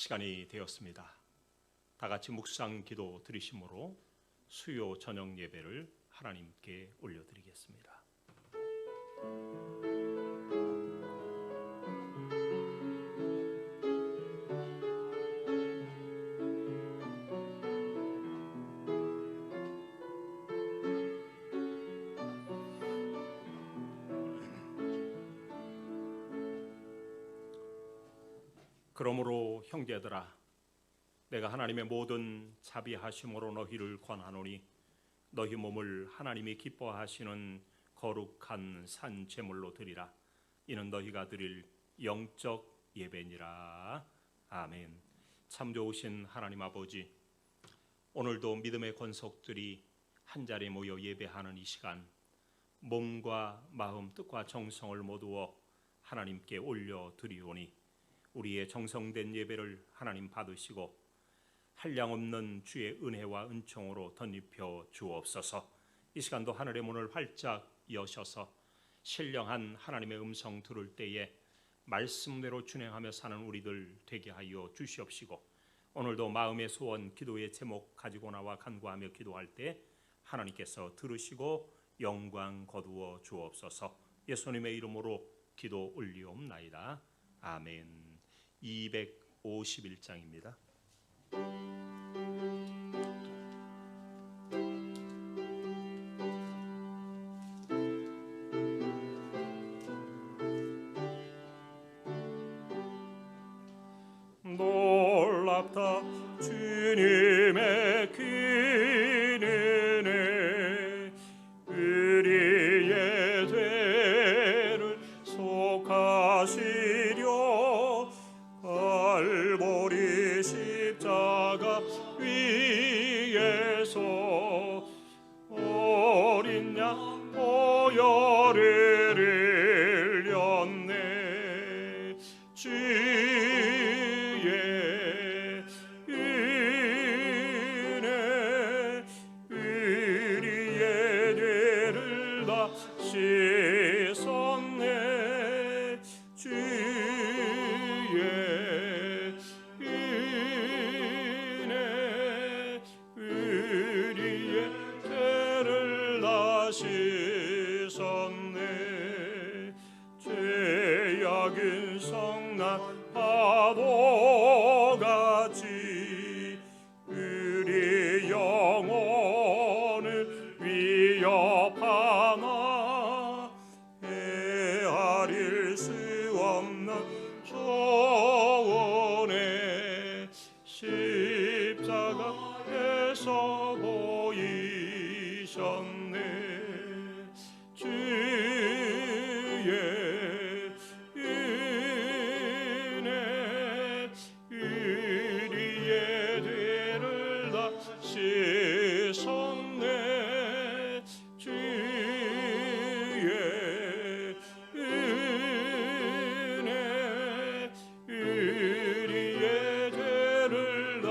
시간이 되었습니다. 다 같이 묵상 기도 드리심으로 수요 저녁 예배를 하나님께 올려드리겠습니다. 그러므로 형제들아, 내가 하나님의 모든 자비하심으로 너희를 권하노니 너희 몸을 하나님이 기뻐하시는 거룩한 산 제물로 드리라. 이는 너희가 드릴 영적 예배니라. 아멘. 참 좋으신 하나님 아버지, 오늘도 믿음의 권속들이 한자리에 모여 예배하는 이 시간, 몸과 마음, 뜻과 정성을 모두어 하나님께 올려드리오니 우리의 정성된 예배를 하나님 받으시고 한량없는 주의 은혜와 은총으로 덧입혀 주옵소서. 이 시간도 하늘의 문을 활짝 여셔서 신령한 하나님의 음성 들을 때에 말씀대로 준행하며 사는 우리들 되게 하여 주시옵시고, 오늘도 마음의 소원, 기도의 제목 가지고 나와 간구하며 기도할 때 하나님께서 들으시고 영광 거두어 주옵소서. 예수님의 이름으로 기도 올리옵나이다. 아멘. 251장입니다. 놀랍다 주님의 긴 은혜, 우리의 죄를 속하시려 갈보리 십자가 위에서 어린 양 보혈을 흘렸네. 주의 은혜 우리의 죄를 다 씻었네. 주의 은혜 우리의 죄를 다 씻었네. 죄악은 성난 파도같이 우리 영혼을 위협하나 헤아릴 수 없는 조언에 십자가에서 보이셨네. 주의 은혜 우리의 죄를 다 씻었네. 주의 은혜 우리의 죄를 다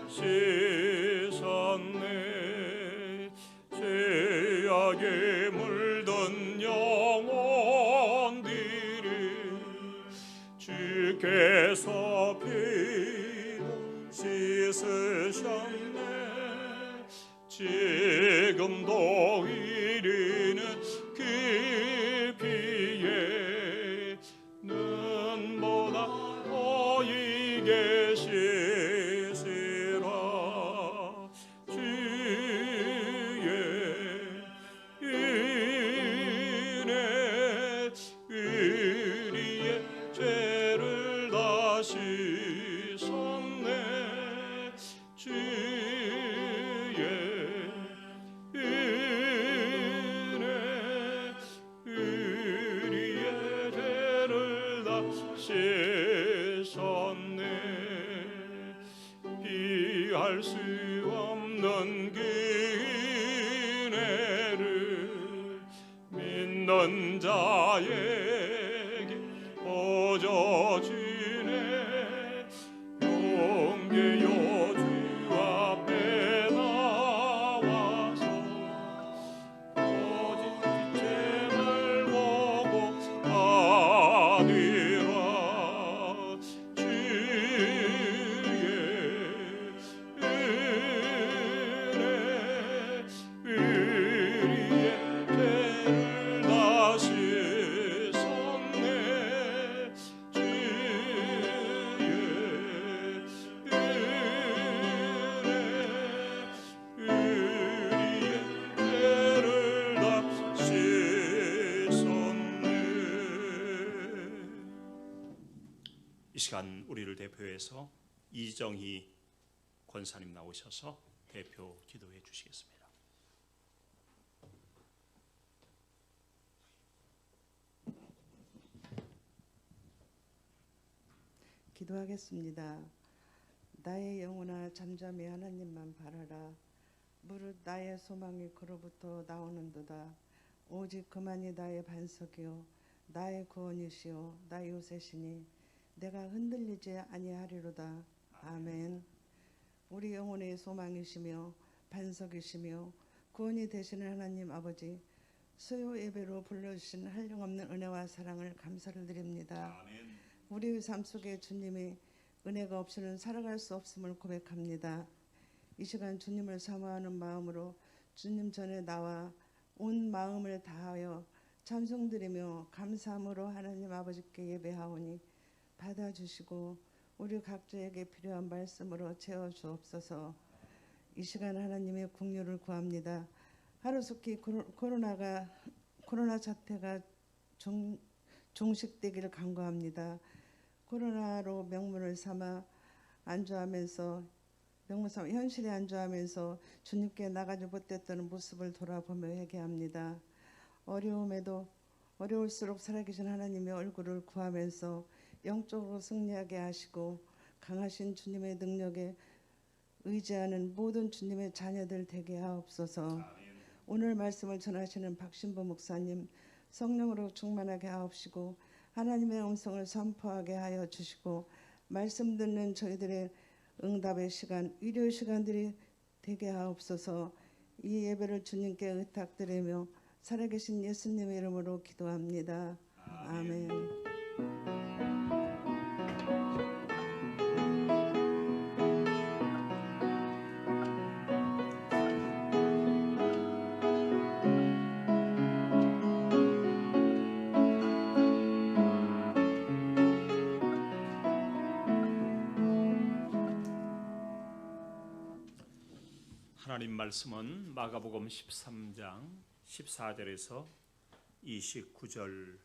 씻었네. 죄악에 물든 영혼들을 주께서 피로 씻으셨네. 지금도 이르는 그 피에 눈보다 보이게 씻으라. 주의 은혜 우리의 죄를 다 씻었네. 주의 은혜 우리의 죄를 다 씻었네. 피할 수 없는 그 은혜를 믿는 자에게 보여주네. 용기여 주 앞에 나와서 오직 죄를 보고 받으라. 주의 이 시간 우리를 대표해서 이정희 권사님 나오셔서 대표 기도해 주시겠습니다. 기도하겠습니다. 나의 영혼아 잠잠히 하나님만 바라라. 무릇 나의 소망이 그로부터 나오는도다. 오직 그만이 나의 반석이요 나의 구원이시요 나의 요새시니 내가 흔들리지 아니하리로다. 아멘. 우리 영혼의 소망이시며 반석이시며 구원이 되시는 하나님 아버지, 수요 예배로 불러주신 한량없는 은혜와 사랑을 감사를 드립니다. 아멘. 우리의 삶 속에 주님의 은혜가 없이는 살아갈 수 없음을 고백합니다. 이 시간 주님을 사모하는 마음으로 주님 전에 나와 온 마음을 다하여 찬송드리며 감사함으로 하나님 아버지께 예배하오니 받아주시고 우리 각자에게 필요한 말씀으로 채워주옵소서. 이 시간 하나님의 긍휼을 구합니다. 하루속히 코로나 사태가 종식되기를 간구합니다. 코로나로 명분을 삼아 현실에 안주하면서 주님께 나가지 못했던 모습을 돌아보며 회개합니다. 어려울수록 살아계신 하나님의 얼굴을 구하면서 영적으로 승리하게 하시고 강하신 주님의 능력에 의지하는 모든 주님의 자녀들 되게 하옵소서. 오늘 말씀을 전하시는 박신보 목사님 성령으로 충만하게 하옵시고 하나님의 음성을 선포하게 하여 주시고 말씀 듣는 저희들의 응답의 시간, 위로의 시간들이 되게 하옵소서. 이 예배를 주님께 의탁드리며 살아계신 예수님의 이름으로 기도합니다. 아멘. 하나님 말씀은 마가복음 13장 14절에서 29절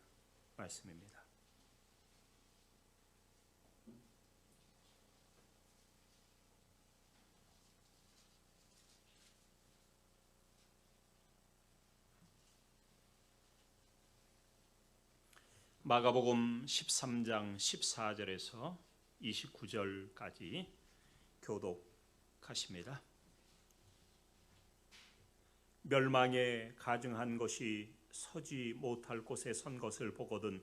말씀입니다. 마가복음 13장 14절에서 29절까지 교독하십니다. 멸망에 가증한 것이 서지 못할 곳에 선 것을 보거든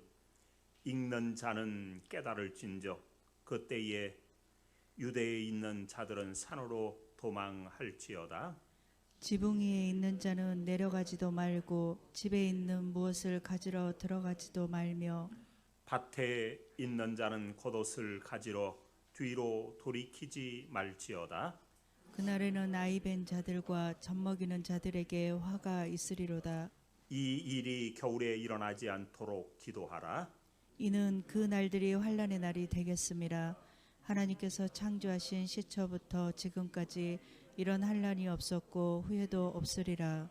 읽는 자는 깨달을진저 그때에 유대에 있는 자들은 산으로 도망할지어다. 지붕 위에 있는 자는 내려가지도 말고 집에 있는 무엇을 가지러 들어가지도 말며 밭에 있는 자는 겉옷을 가지러 뒤로 돌이키지 말지어다. 그날에는 아이 벤 자들과 젖먹이는 자들에게 화가 있으리로다. 이 일이 겨울에 일어나지 않도록 기도하라. 이는 그 날들이 환난의 날이 되겠음이라. 하나님께서 창조하신 시초부터 지금까지 이런 환난이 없었고 후에도 없으리라.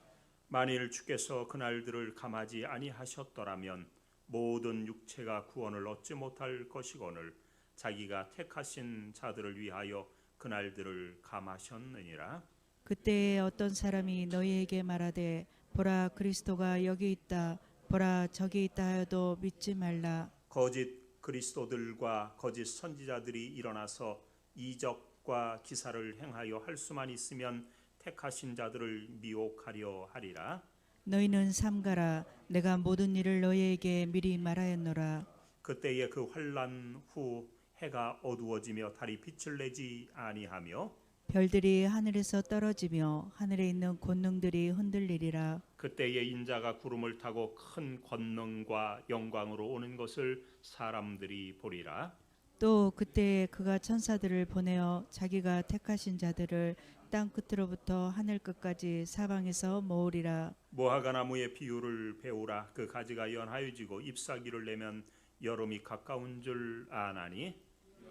만일 주께서 그날들을 감하지 아니하셨더라면 모든 육체가 구원을 얻지 못할 것이거늘 자기가 택하신 자들을 위하여 그날들을 감하셨느니라. 그때에 어떤 사람이 너희에게 말하되 보라 그리스도가 여기 있다 보라 저기 있다 하여도 믿지 말라. 거짓 그리스도들과 거짓 선지자들이 일어나서 이적과 기사를 행하여 할 수만 있으면 택하신 자들을 미혹하려 하리라. 너희는 삼가라. 내가 모든 일을 너희에게 미리 말하였노라. 그때에 그 환난 후 해가 어두워지며 달이 빛을 내지 아니하며 별들이 하늘에서 떨어지며 하늘에 있는 권능들이 흔들리리라. 그때에 인자가 구름을 타고 큰 권능과 영광으로 오는 것을 사람들이 보리라. 또 그때에 그가 천사들을 보내어 자기가 택하신 자들을 땅 끝으로부터 하늘 끝까지 사방에서 모으리라. 무화과 나무의 비유를 배우라. 그 가지가 연하여지고 잎사귀를 내면 여름이 가까운 줄 아나니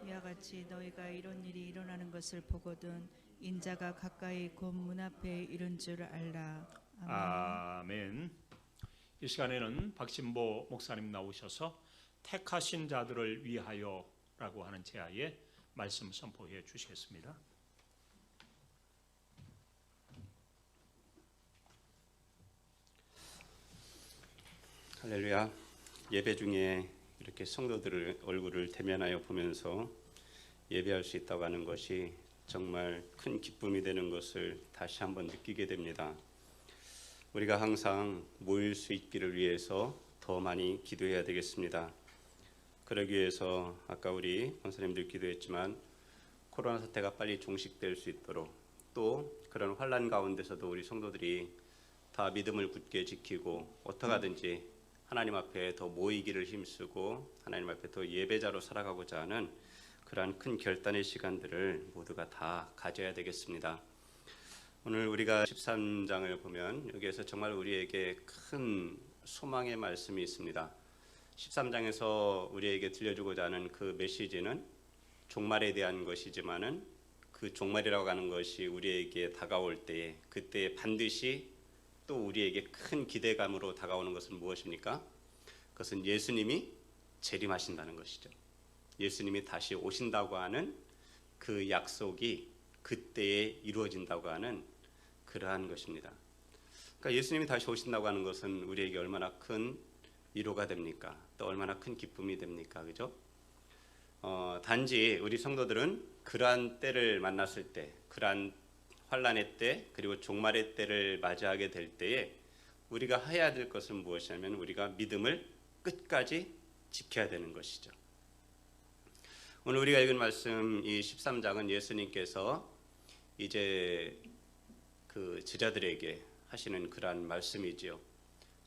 이와 같이 너희가 이런 일이 일어나는 것을 보거든 인자가 가까이 곧 문 앞에 이른 줄 알라. 아멘. 아멘. 이 시간에는 박신보 목사님 나오셔서 택하신 자들을 위하여 라고 하는 제하에 말씀 선포해 주시겠습니다. 할렐루야. 예배 중에 이렇게 성도들의 얼굴을 대면하여 보면서 예배할 수 있다고 하는 것이 정말 큰 기쁨이 되는 것을 다시 한번 느끼게 됩니다. 우리가 항상 모일 수 있기를 위해서 더 많이 기도해야 되겠습니다. 그러기 위해서 아까 우리 권사님들 기도했지만 코로나 사태가 빨리 종식될 수 있도록, 또 그런 환난 가운데서도 우리 성도들이 다 믿음을 굳게 지키고 어떻게 하든지 하나님 앞에 더 모이기를 힘쓰고 하나님 앞에 더 예배자로 살아가고자 하는 그러한 큰 결단의 시간들을 모두가 다 가져야 되겠습니다. 오늘 우리가 13장을 보면 여기에서 정말 우리에게 큰 소망의 말씀이 있습니다. 13장에서 우리에게 들려주고자 하는 그 메시지는 종말에 대한 것이지만은 그 종말이라고 하는 것이 우리에게 다가올 때에 그때 반드시 또 우리에게 큰 기대감으로 다가오는 것은 무엇입니까? 그것은 예수님이 재림하신다는 것이죠. 예수님이 다시 오신다고 하는 그 약속이 그때에 이루어진다고 하는 그러한 것입니다. 그러니까 예수님이 다시 오신다고 하는 것은 우리에게 얼마나 큰 위로가 됩니까? 또 얼마나 큰 기쁨이 됩니까? 그죠? 단지 우리 성도들은 그러한 때를 만났을 때, 그러한 환란의 때, 그리고 종말의 때를 맞이하게 될 때에 우리가 해야 될 것은 무엇이냐면 우리가 믿음을 끝까지 지켜야 되는 것이죠. 오늘 우리가 읽은 말씀 이 13장은 예수님께서 이제 그 제자들에게 하시는 그러한 말씀이지요.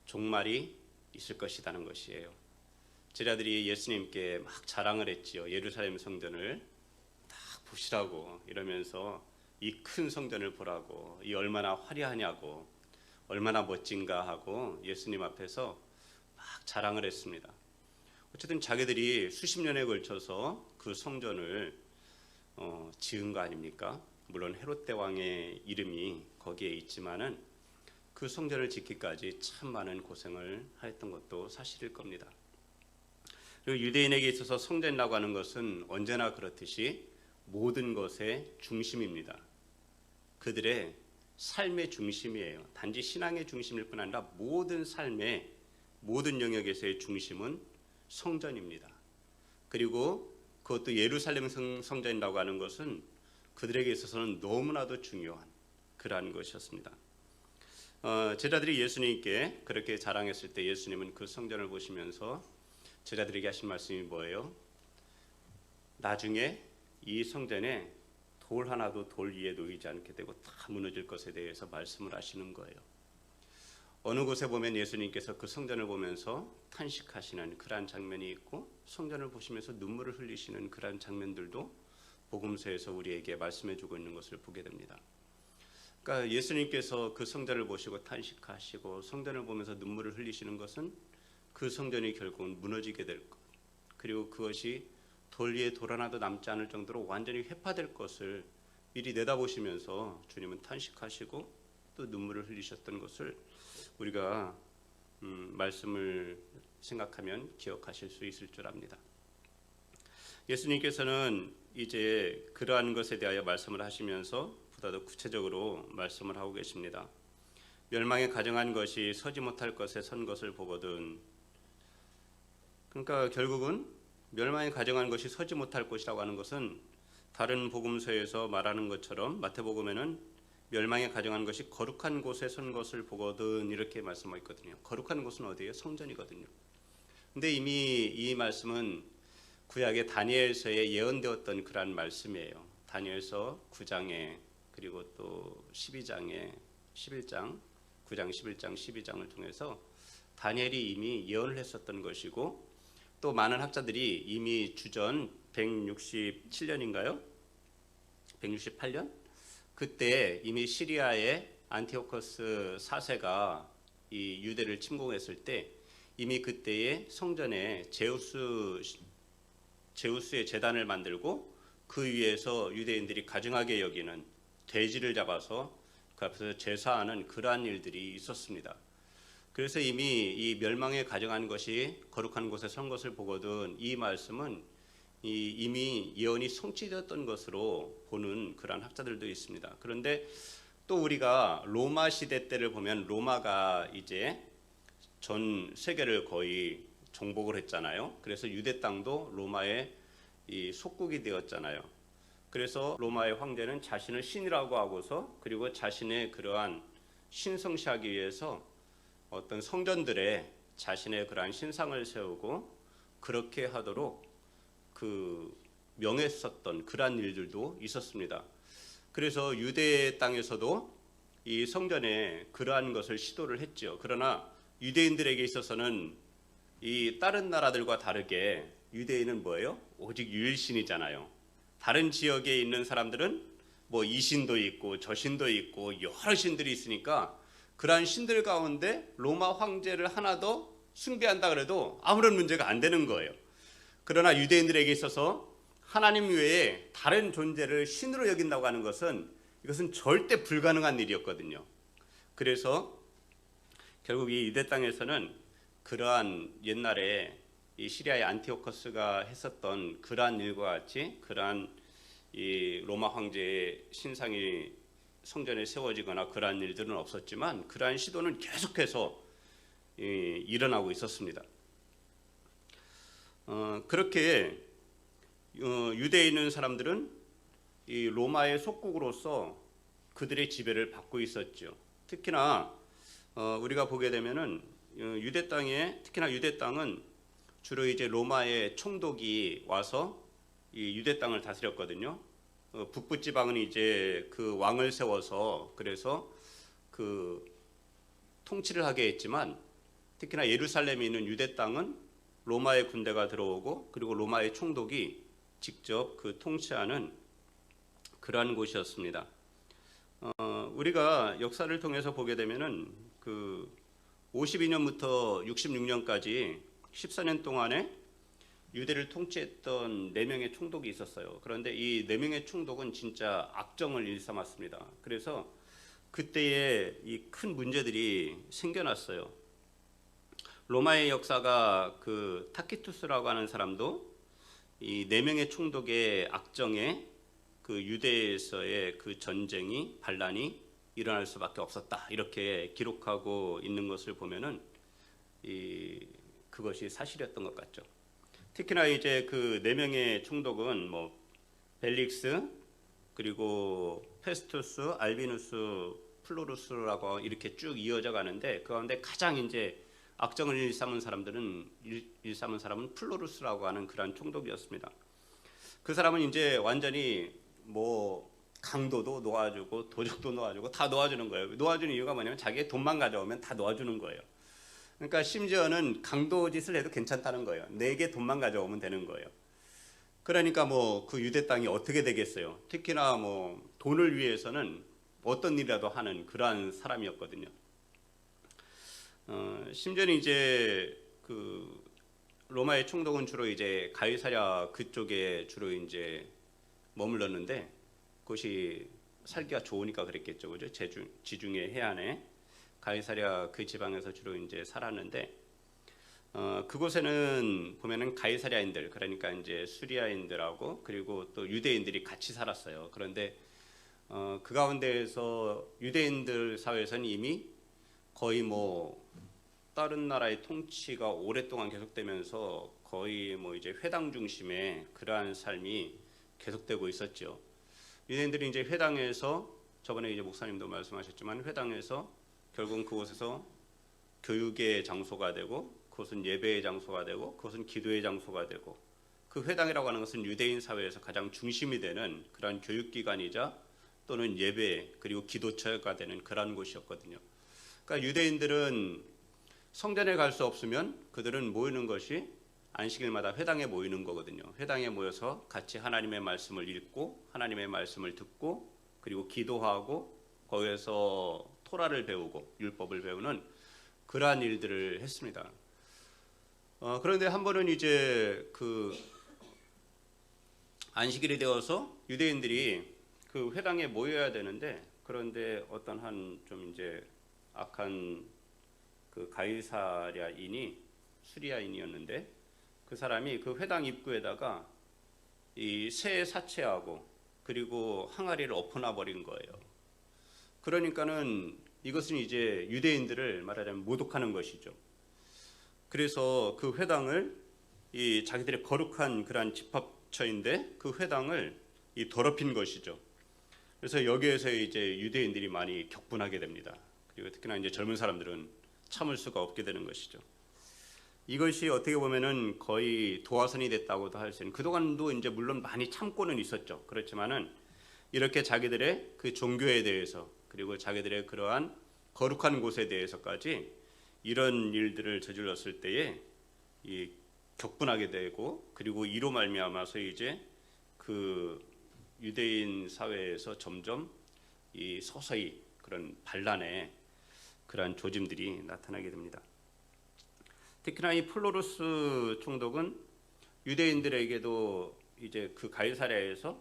종말이 있을 것이라는 것이에요. 제자들이 예수님께 막 자랑을 했지요. 예루살렘 성전을 딱 보시라고 이러면서 이 큰 성전을 보라고, 이 얼마나 화려하냐고, 얼마나 멋진가 하고 예수님 앞에서 막 자랑을 했습니다. 어쨌든 자기들이 수십 년에 걸쳐서 그 성전을 지은 거 아닙니까? 물론 헤롯 대왕의 이름이 거기에 있지만은 그 성전을 짓기까지 참 많은 고생을 하였던 것도 사실일 겁니다. 그리고 유대인에게 있어서 성전이라고 하는 것은 언제나 그렇듯이 모든 것의 중심입니다. 그들의 삶의 중심이에요. 단지 신앙의 중심일 뿐 아니라 모든 삶의 모든 영역에서의 중심은 성전입니다. 그리고 그것도 예루살렘 성전이라고 하는 것은 그들에게 있어서는 너무나도 중요한 그러한 것이었습니다. 제자들이 예수님께 그렇게 자랑했을 때 예수님은 그 성전을 보시면서 제자들에게 하신 말씀이 뭐예요? 나중에 이 성전에 돌 하나도 돌 위에 놓이지 않게 되고 다 무너질 것에 대해서 말씀을 하시는 거예요. 어느 곳에 보면 예수님께서 그 성전을 보면서 탄식하시는 그러한 장면이 있고 성전을 보시면서 눈물을 흘리시는 그러한 장면들도 복음서에서 우리에게 말씀해주고 있는 것을 보게 됩니다. 그러니까 예수님께서 그 성전을 보시고 탄식하시고 성전을 보면서 눈물을 흘리시는 것은 그 성전이 결국은 무너지게 될 것, 그리고 그것이 돌 위에 돌 하나도 남지 않을 정도로 완전히 회파될 것을 미리 내다보시면서 주님은 탄식하시고 또 눈물을 흘리셨던 것을 우리가 말씀을 생각하면 기억하실 수 있을 줄 압니다. 예수님께서는 이제 그러한 것에 대하여 말씀을 하시면서 보다 더 구체적으로 말씀을 하고 계십니다. 멸망에 가정한 것이 서지 못할 것에 선 것을 보거든. 그러니까 결국은 멸망에 가정한 것이 서지 못할 것이라고 하는 것은 다른 복음서에서 말하는 것처럼 마태복음에는 멸망에 가정한 것이 거룩한 곳에 선 것을 보거든 이렇게 말씀하고 있거든요. 거룩한 곳은 어디예요? 성전이거든요. 근데 이미 이 말씀은 구약의 다니엘서에 예언되었던 그러한 말씀이에요. 다니엘서 9장에 그리고 또 12장에 11장, 9장, 11장, 12장을 통해서 다니엘이 이미 예언을 했었던 것이고 또 많은 학자들이 이미 주전 167년인가요? 168년? 그때 이미 시리아의 안티오코스 4세가 이 유대를 침공했을 때 이미 그때의 성전에 제우스의 제단을 만들고 그 위에서 유대인들이 가증하게 여기는 돼지를 잡아서 그 앞에서 제사하는 그러한 일들이 있었습니다. 그래서 이미 이 멸망에 가정한 것이 거룩한 곳에 선 것을 보거든 이 말씀은 이미 예언이 성취되었던 것으로 보는 그러한 학자들도 있습니다. 그런데 또 우리가 로마 시대 때를 보면 로마가 이제 전 세계를 거의 정복을 했잖아요. 그래서 유대 땅도 로마의 이 속국이 되었잖아요. 그래서 로마의 황제는 자신을 신이라고 하고서 그리고 자신의 그러한 신성시하기 위해서 어떤 성전들에 자신의 그러한 신상을 세우고 그렇게 하도록 그 명했었던 그러한 일들도 있었습니다. 그래서 유대 땅에서도 이 성전에 그러한 것을 시도를 했죠. 그러나 유대인들에게 있어서는 이 다른 나라들과 다르게 유대인은 뭐예요? 오직 유일신이잖아요. 다른 지역에 있는 사람들은 뭐 이 신도 있고 저 신도 있고 여러 신들이 있으니까 그러한 신들 가운데 로마 황제를 하나 더 숭배한다 그래도 아무런 문제가 안 되는 거예요. 그러나 유대인들에게 있어서 하나님 외에 다른 존재를 신으로 여긴다고 하는 것은 이것은 절대 불가능한 일이었거든요. 그래서 결국 이 유대 땅에서는 그러한 옛날에 이 시리아의 안티오커스가 했었던 그러한 일과 같이 그러한 이 로마 황제의 신상이 성전에 세워지거나 그러한 일들은 없었지만 그러한 시도는 계속해서 일어나고 있었습니다. 그렇게 유대에 있는 사람들은 이 로마의 속국으로서 그들의 지배를 받고 있었죠. 특히나 우리가 보게 되면은 유대 땅에 특히나 유대 땅은 주로 이제 로마의 총독이 와서 이 유대 땅을 다스렸거든요. 북부 지방은 이제 그 왕을 세워서 그래서 그 통치를 하게 했지만 특히나 예루살렘에 있는 유대 땅은 로마의 군대가 들어오고 그리고 로마의 총독이 직접 그 통치하는 그러한 곳이었습니다. 우리가 역사를 통해서 보게 되면은 그 52년부터 66년까지 14년 동안에 유대를 통치했던 4명의 총독이 있었어요. 그런데 이 4명의 총독은 진짜 악정을 일삼았습니다. 그래서 그때에 이 큰 문제들이 생겨났어요. 로마의 역사가 그 타키투스라고 하는 사람도 이 4명의 총독의 악정에 그 유대에서의 그 전쟁이 반란이 일어날 수밖에 없었다 이렇게 기록하고 있는 것을 보면은 그것이 사실이었던 것 같죠. 특히나 이제 그 4명의 총독은 뭐 벨릭스 그리고 페스투스, 알비누스, 플로루스라고 이렇게 쭉 이어져 가는데 그 가운데 가장 이제 악정을 일삼은 사람은 플로루스라고 하는 그러한 총독이었습니다. 그 사람은 이제 완전히 뭐 강도도 놓아주고 도적도 놓아주고 다 놓아주는 거예요. 놓아주는 이유가 뭐냐면 자기의 돈만 가져오면 다 놓아주는 거예요. 그러니까 심지어는 강도 짓을 해도 괜찮다는 거예요. 내게 돈만 가져오면 되는 거예요. 그러니까 뭐 그 유대 땅이 어떻게 되겠어요. 특히나 뭐 돈을 위해서는 어떤 일이라도 하는 그러한 사람이었거든요. 심지어는 이제 그 로마의 총독은 주로 이제 가이사랴 그쪽에 주로 이제 머물렀는데 그것이 살기가 좋으니까 그랬겠죠, 그죠? 지중해 해안에 가이사랴 그 지방에서 주로 이제 살았는데 그곳에는 보면은 가이사랴인들 그러니까 이제 수리아인들하고 그리고 또 유대인들이 같이 살았어요. 그런데 그 가운데에서 유대인들 사회에서는 이미 거의 뭐 다른 나라의 통치가 오랫동안 계속되면서 거의 뭐 이제 회당 중심의 그러한 삶이 계속되고 있었죠. 유대인들이 이제 회당에서 저번에 이제 목사님도 말씀하셨지만 회당에서 결국은 그곳에서 교육의 장소가 되고 그것은 예배의 장소가 되고 그것은 기도의 장소가 되고 그 회당이라고 하는 것은 유대인 사회에서 가장 중심이 되는 그러한 교육기관이자 또는 예배 그리고 기도처가 되는 그러한 곳이었거든요. 그러니까 유대인들은 성전에 갈 수 없으면 그들은 모이는 것이 안식일마다 회당에 모이는 거거든요. 회당에 모여서 같이 하나님의 말씀을 읽고 하나님의 말씀을 듣고 그리고 기도하고 거기에서 토라를 배우고 율법을 배우는 그러한 일들을 했습니다. 그런데 한 번은 이제 그 안식일이 되어서 유대인들이 그 회당에 모여야 되는데 그런데 어떤 한 좀 이제 악한 그 가이사랴인이 수리아인이었는데 그 사람이 그 회당 입구에다가 이 새 사체하고 그리고 항아리를 엎어놔 버린 거예요. 그러니까는 이것은 이제 유대인들을 말하자면 모독하는 것이죠. 그래서 그 회당을 이 자기들의 거룩한 그러한 집합처인데 그 회당을 이 더럽힌 것이죠. 그래서 여기에서 이제 유대인들이 많이 격분하게 됩니다. 그리고 특히나 이제 젊은 사람들은 참을 수가 없게 되는 것이죠. 이것이 어떻게 보면은 거의 도화선이 됐다고도 할 수 있는, 그동안도 이제 물론 많이 참고는 있었죠. 그렇지만은 이렇게 자기들의 그 종교에 대해서 그리고 자기들의 그러한 거룩한 곳에 대해서까지 이런 일들을 저질렀을 때에 이 격분하게 되고, 그리고 이로 말미암아서 이제 그 유대인 사회에서 점점 이 서서히 그런 반란의 그러한 조짐들이 나타나게 됩니다. 특히나 이 플로루스 총독은 유대인들에게도 이제 그 가이사랴에서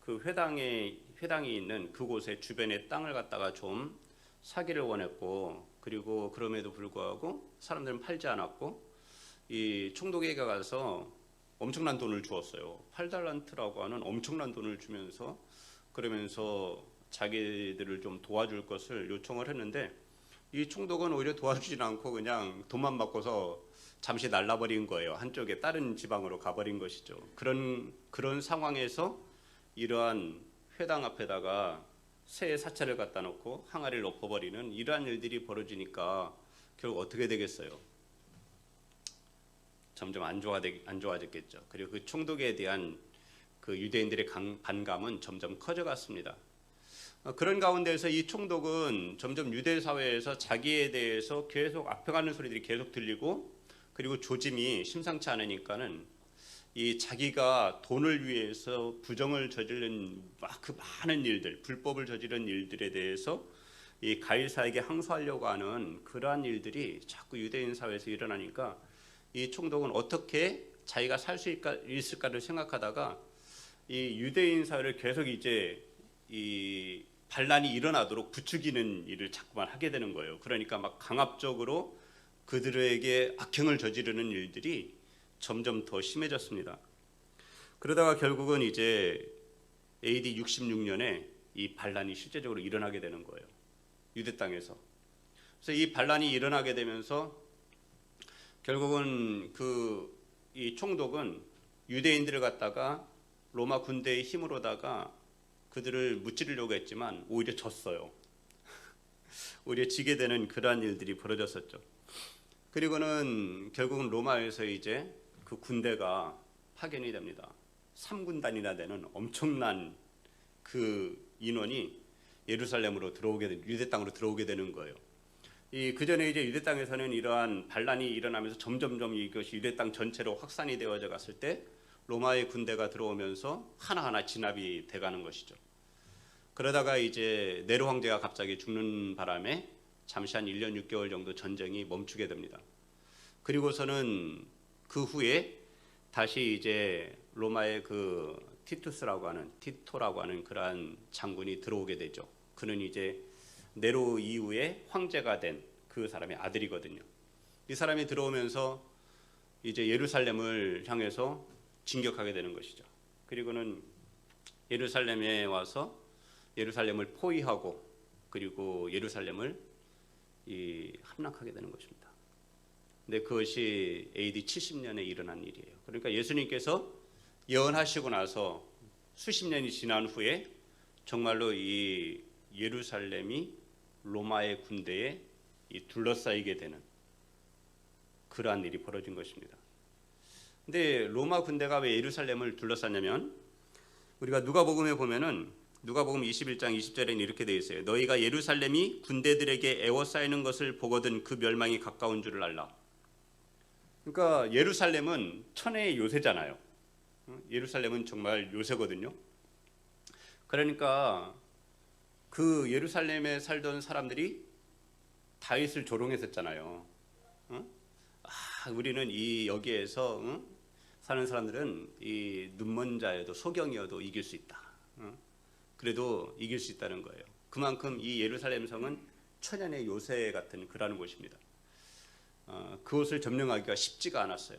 그 회당이 있는 그곳의 주변의 땅을 갖다가 좀 사기를 원했고, 그리고 그럼에도 불구하고 사람들은 팔지 않았고 이 총독에게 가서 엄청난 돈을 주었어요. 8달란트라고 하는 엄청난 돈을 주면서 그러면서 자기들을 좀 도와줄 것을 요청을 했는데, 이 총독은 오히려 도와주진 않고 그냥 돈만 받고서 잠시 날라버린 거예요. 한쪽에 다른 지방으로 가버린 것이죠. 그런 상황에서 이러한 회당 앞에다가 새 사체를 갖다 놓고 항아리를 엎어버리는 이러한 일들이 벌어지니까 결국 어떻게 되겠어요? 점점 안 좋아졌겠죠. 그리고 그 총독에 대한 그 유대인들의 반감은 점점 커져갔습니다. 그런 가운데에서 이 총독은 점점 유대 사회에서 자기에 대해서 계속 앞혀가는 소리들이 계속 들리고, 그리고 조짐이 심상치 않으니까는 이 자기가 돈을 위해서 부정을 저지른 그 많은 일들, 불법을 저지른 일들에 대해서 이 가이사에게 항소하려고 하는 그러한 일들이 자꾸 유대인 사회에서 일어나니까 이 총독은 어떻게 자기가 살 수 있을까를 생각하다가 이 유대인 사회를 계속 이제 이 반란이 일어나도록 부추기는 일을 자꾸만 하게 되는 거예요. 그러니까 막 강압적으로 그들에게 악행을 저지르는 일들이 점점 더 심해졌습니다. 그러다가 결국은 이제 AD 66년에 이 반란이 실제적으로 일어나게 되는 거예요. 유대 땅에서. 그래서 이 반란이 일어나게 되면서 결국은 이 총독은 유대인들을 갖다가 로마 군대의 힘으로다가 그들을 무찌르려고 했지만 오히려 졌어요. 오히려 지게 되는 그러한 일들이 벌어졌었죠. 그리고는 결국은 로마에서 이제 그 군대가 파견이 됩니다. 3군단이나 되는 엄청난 그 인원이 예루살렘으로 유대 땅으로 들어오게 되는 거예요. 그 전에 이제 유대 땅에서는 이러한 반란이 일어나면서 점점점 이것이 유대 땅 전체로 확산이 되어져 갔을 때 로마의 군대가 들어오면서 하나하나 진압이 돼가는 것이죠. 그러다가 이제 네로 황제가 갑자기 죽는 바람에 잠시 한 1년 6개월 정도 전쟁이 멈추게 됩니다. 그리고서는 그 후에 다시 이제 로마의 그 티토라고 하는 그러한 장군이 들어오게 되죠. 그는 이제 네로 이후에 황제가 된 그 사람의 아들이거든요. 이 사람이 들어오면서 이제 예루살렘을 향해서 진격하게 되는 것이죠. 그리고는 예루살렘에 와서 예루살렘을 포위하고 그리고 예루살렘을 함락하게 되는 것입니다. 근데 그것이 AD 70년에 일어난 일이에요. 그러니까 예수님께서 예언하시고 나서 수십 년이 지난 후에 정말로 이 예루살렘이 로마의 군대에 둘러싸이게 되는 그러한 일이 벌어진 것입니다. 근데 로마 군대가 왜 예루살렘을 둘러쌌냐면, 우리가 누가복음에 보면은 누가복음 21장 20절에는 이렇게 되어 있어요. 너희가 예루살렘이 군대들에게 에워싸이는 것을 보거든 그 멸망이 가까운 줄을 알라. 그러니까 예루살렘은 천혜의 요새잖아요. 예루살렘은 정말 요새거든요. 그러니까 그 예루살렘에 살던 사람들이 다윗을 조롱했었잖아요. 우리는 여기에서 사는 사람들은 이 눈먼 자여도 소경이어도 이길 수 있다. 그래도 이길 수 있다는 거예요. 그만큼 이 예루살렘 성은 천연의 요새 같은 그러한 곳입니다. 그곳을 점령하기가 쉽지가 않았어요.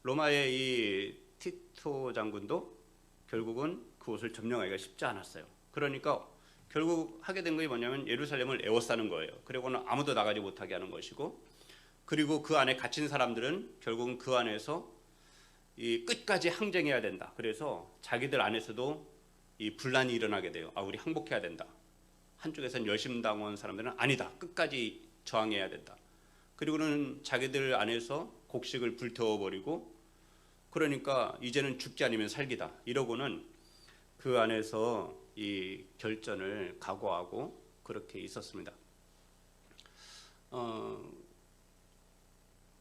로마의 이 티토 장군도 결국은 그곳을 점령하기가 쉽지 않았어요. 그러니까 결국 하게 된 것이 뭐냐면 예루살렘을 에워싸는 거예요. 그리고는 아무도 나가지 못하게 하는 것이고, 그리고 그 안에 갇힌 사람들은 결국은 그 안에서 이 끝까지 항쟁해야 된다. 그래서 자기들 안에서도 이 분란이 일어나게 돼요. 우리 항복해야 된다. 한쪽에서는 열심당원 사람들은 아니다. 끝까지 저항해야 된다. 그리고는 자기들 안에서 곡식을 불태워버리고, 그러니까 이제는 죽지 않으면 살기다. 이러고는 그 안에서 이 결전을 각오하고 그렇게 있었습니다.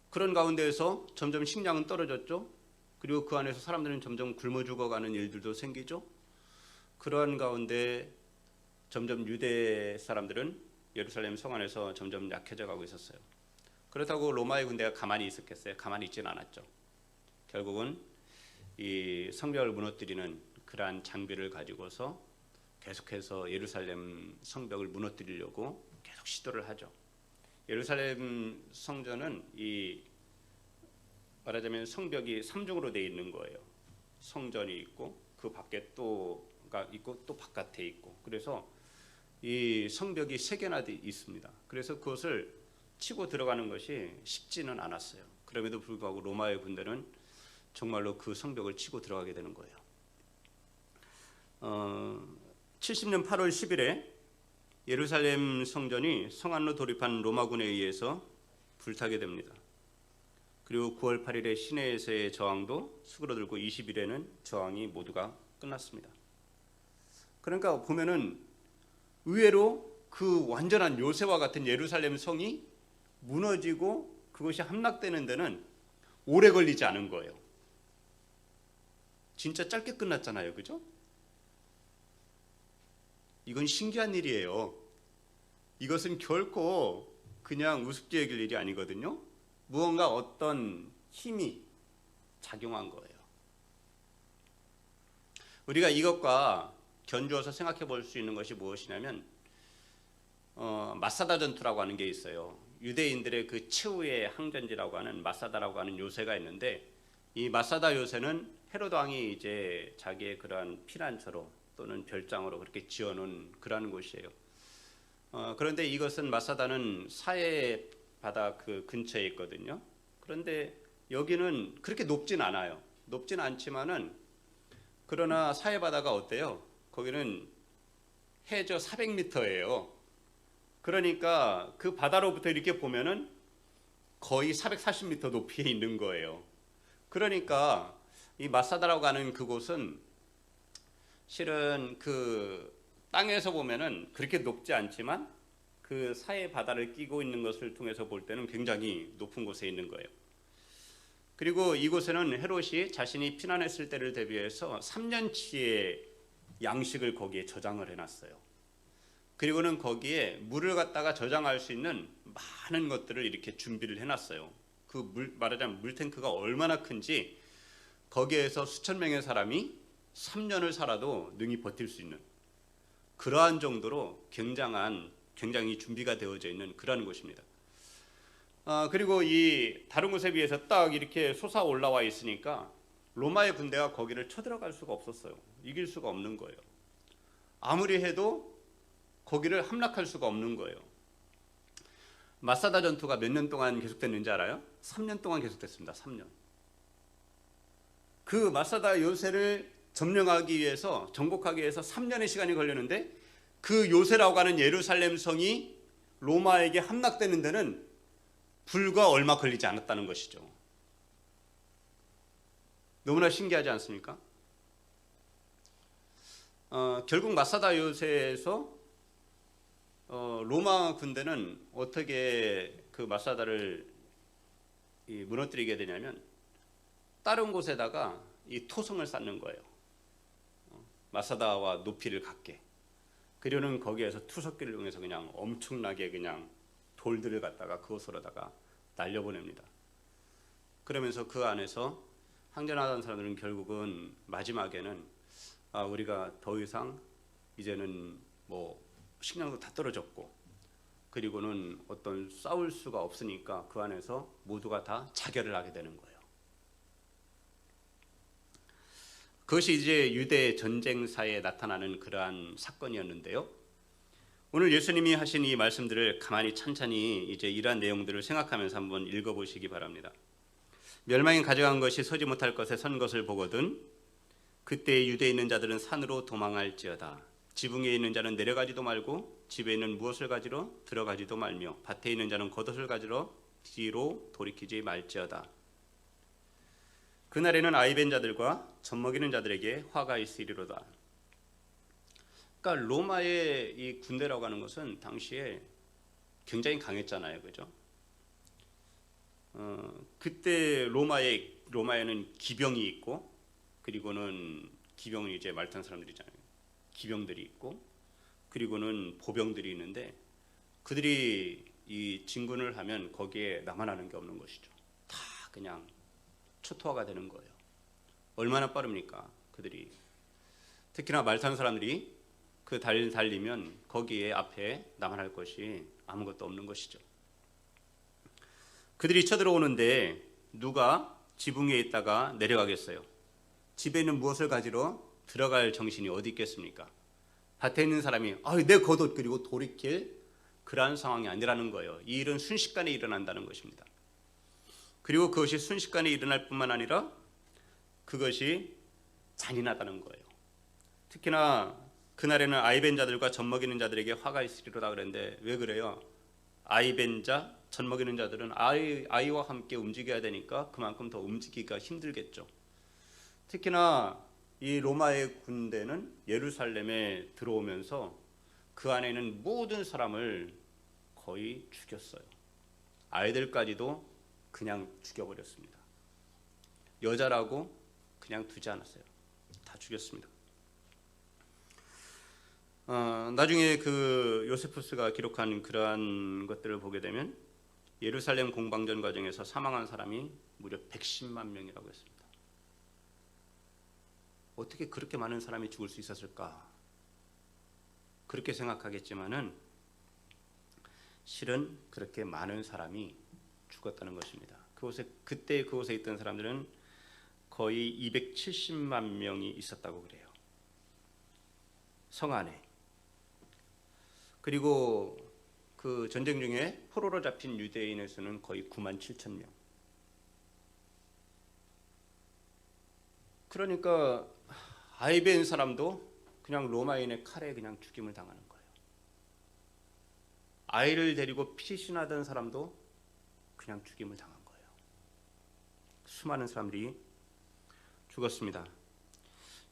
그런 가운데에서 점점 식량은 떨어졌죠. 그리고 그 안에서 사람들은 점점 굶어 죽어가는 일들도 생기죠. 그러한 가운데 점점 유대 사람들은 예루살렘 성 안에서 점점 약해져 가고 있었어요. 그렇다고 로마의 군대가 가만히 있었겠어요? 가만히 있지는 않았죠. 결국은 이 성벽을 무너뜨리는 그러한 장비를 가지고서 계속해서 예루살렘 성벽을 무너뜨리려고 계속 시도를 하죠. 예루살렘 성전은 이 말하자면 성벽이 3중으로 되어 있는 거예요. 성전이 있고 그 밖에 또가 있고 또 바깥에 있고, 그래서 이 성벽이 3개나 있습니다. 그래서 그것을 치고 들어가는 것이 쉽지는 않았어요. 그럼에도 불구하고 로마의 군대는 정말로 그 성벽을 치고 들어가게 되는 거예요. 70년 8월 10일에 예루살렘 성전이 성안로 돌입한 로마군에 의해서 불타게 됩니다. 그리고 9월 8일에 시내에서의 저항도 수그러들고 20일에는 저항이 모두가 끝났습니다. 그러니까 보면은 의외로 그 완전한 요새와 같은 예루살렘 성이 무너지고 그것이 함락되는 데는 오래 걸리지 않은 거예요. 진짜 짧게 끝났잖아요. 그죠? 이건 신기한 일이에요. 이것은 결코 그냥 우습게 여길 일이 아니거든요. 무언가 어떤 힘이 작용한 거예요. 우리가 이것과 견주어서 생각해 볼 수 있는 것이 무엇이냐면 마사다 전투라고 하는 게 있어요. 유대인들의 그 최후의 항전지라고 하는 마사다라고 하는 요새가 있는데, 이 마사다 요새는 헤로드 왕이 이제 자기의 그러한 피난처로 또는 별장으로 그렇게 지어놓은 그러한 곳이에요. 그런데 이것은 마사다는 사해 바다 그 근처에 있거든요. 그런데 여기는 그렇게 높진 않아요. 높진 않지만은 그러나 사해 바다가 어때요? 거기는 해저 400m예요. 그러니까 그 바다로부터 이렇게 보면은 거의 440m 높이에 있는 거예요. 그러니까 이 마사다라고 하는 그곳은 실은 그 땅에서 보면은 그렇게 높지 않지만 그 사해 바다를 끼고 있는 것을 통해서 볼 때는 굉장히 높은 곳에 있는 거예요. 그리고 이곳에는 헤롯이 자신이 피난했을 때를 대비해서 3년치의 양식을 거기에 저장을 해놨어요. 그리고는 거기에 물을 갖다가 저장할 수 있는 많은 것들을 이렇게 준비를 해놨어요. 그 말하자면 물탱크가 얼마나 큰지 거기에서 수천 명의 사람이 3년을 살아도 능히 버틸 수 있는 그러한 정도로 굉장히 준비가 되어져 있는 그러한 곳입니다. 그리고 이 다른 곳에 비해서 딱 이렇게 솟아 올라와 있으니까 로마의 군대가 거기를 쳐들어갈 수가 없었어요. 이길 수가 없는 거예요. 아무리 해도 거기를 함락할 수가 없는 거예요. 마사다 전투가 몇 년 동안 계속됐는지 알아요? 3년 동안 계속됐습니다. 3년. 그 마사다 요새를 점령하기 위해서, 정복하기 위해서 3년의 시간이 걸렸는데 그 요새라고 하는 예루살렘 성이 로마에게 함락되는 데는 불과 얼마 걸리지 않았다는 것이죠. 너무나 신기하지 않습니까? 결국 마사다 요새에서 로마 군대는 어떻게 그 마사다를 무너뜨리게 되냐면 다른 곳에다가 이 토성을 쌓는 거예요. 마사다와 높이를 같게. 그리고는 거기에서 투석기를 이용해서 그냥 엄청나게 그냥 돌들을 갖다가 그곳으로다가 날려보냅니다. 그러면서 그 안에서 항전하던 사람들은 결국은 마지막에는 우리가 더 이상 이제는 뭐 식량도 다 떨어졌고 그리고는 어떤 싸울 수가 없으니까 그 안에서 모두가 다 자결을 하게 되는 거예요. 그것이 이제 유대 전쟁사에 나타나는 그러한 사건이었는데요. 오늘 예수님이 하신 이 말씀들을 가만히 찬찬히 이제 이러한 내용들을 생각하면서 한번 읽어보시기 바랍니다. 멸망이 가져간 것이 서지 못할 것에 선 것을 보거든 그때 유대에 있는 자들은 산으로 도망할지어다. 지붕 위에 있는 자는 내려가지도 말고 집에 있는 무엇을 가지러 들어가지도 말며 밭에 있는 자는 겉옷을 가지러 뒤로 돌이키지 말지어다. 그날에는 아이벤 자들과 젖먹이는 자들에게 화가 있으리로다. 그러니까 로마의 이 군대라고 하는 것은 당시에 굉장히 강했잖아요, 그죠? 그때 로마에는 기병이 있고, 그리고는 기병은 이제 말탄 사람들이잖아요. 기병들이 있고, 그리고는 보병들이 있는데, 그들이 이 진군을 하면 거기에 나만 하는 게 없는 것이죠. 다 그냥 초토화가 되는 거예요. 얼마나 빠릅니까? 그들이 특히나 말 타는 사람들이 그 달리면 거기에 앞에 나만 할 것이 아무것도 없는 것이죠. 그들이 쳐들어오는데 누가 지붕 위에 있다가 내려가겠어요? 집에 있는 무엇을 가지러 들어갈 정신이 어디 있겠습니까? 밭에 있는 사람이 내 겉옷 그리고 돌이킬 그러한 상황이 아니라는 거예요. 이 일은 순식간에 일어난다는 것입니다. 그리고 그것이 순식간에 일어날 뿐만 아니라 그것이 잔인하다는 거예요. 특히나 그날에는 아이벤 자들과 젖먹이는 자들에게 화가 있으리로다 그랬는데 왜 그래요? 아이벤 자, 젖먹이는 자들은 아이와 함께 움직여야 되니까 그만큼 더 움직이기가 힘들겠죠. 특히나 이 로마의 군대는 예루살렘에 들어오면서 그 안에 있는 모든 사람을 거의 죽였어요. 아이들까지도 그냥 죽여버렸습니다. 여자라고 그냥 두지 않았어요. 다 죽였습니다. 나중에 그 요세푸스가 기록한 그러한 것들을 보게 되면 예루살렘 공방전 과정에서 사망한 사람이 무려 110만 명이라고 했습니다. 어떻게 그렇게 많은 사람이 죽을 수 있었을까? 그렇게 생각하겠지만은 실은 그렇게 많은 사람이 죽었다는 것입니다. 그때 그곳에 있던 사람들은 거의 270만 명이 있었다고 그래요. 성 안에. 그리고 그 전쟁 중에 포로로 잡힌 유대인의 수는 거의 9만 7천 명. 그러니까 아이벤 사람도 그냥 로마인의 칼에 그냥 죽임을 당하는 거예요. 아이를 데리고 피신하던 사람도 그냥 죽임을 당한 거예요. 수많은 사람들이 죽었습니다.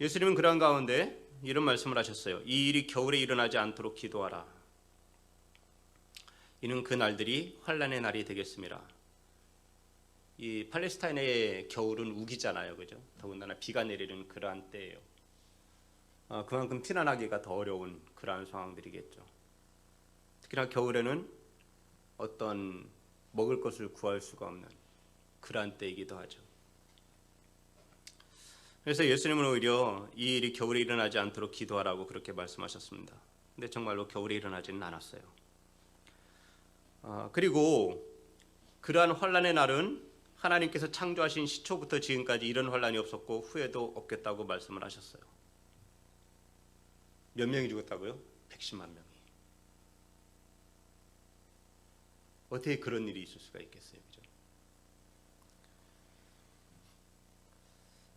예수님은 그러한 가운데 이런 말씀을 하셨어요. 이 일이 겨울에 일어나지 않도록 기도하라. 이는 그 날들이 환난의 날이 되겠습니다. 이 팔레스타인의 겨울은 우기잖아요, 그죠? 더군다나 비가 내리는 그러한 때예요. 그만큼 피난하기가 더 어려운 그러한 상황들이겠죠. 특히나 겨울에는 어떤 먹을 것을 구할 수가 없는 그러한 때이기도 하죠. 그래서 예수님은 오히려 이 일이 겨울에 일어나지 않도록 기도하라고 그렇게 말씀하셨습니다. 근데 정말로 겨울에 일어나지는 않았어요. 그리고 그러한 환난의 날은 하나님께서 창조하신 시초부터 지금까지 이런 환난이 없었고 후에도 없겠다고 말씀을 하셨어요. 몇 명이 죽었다고요? 110만 명이. 어떻게 그런 일이 있을 수가 있겠어요? 그죠?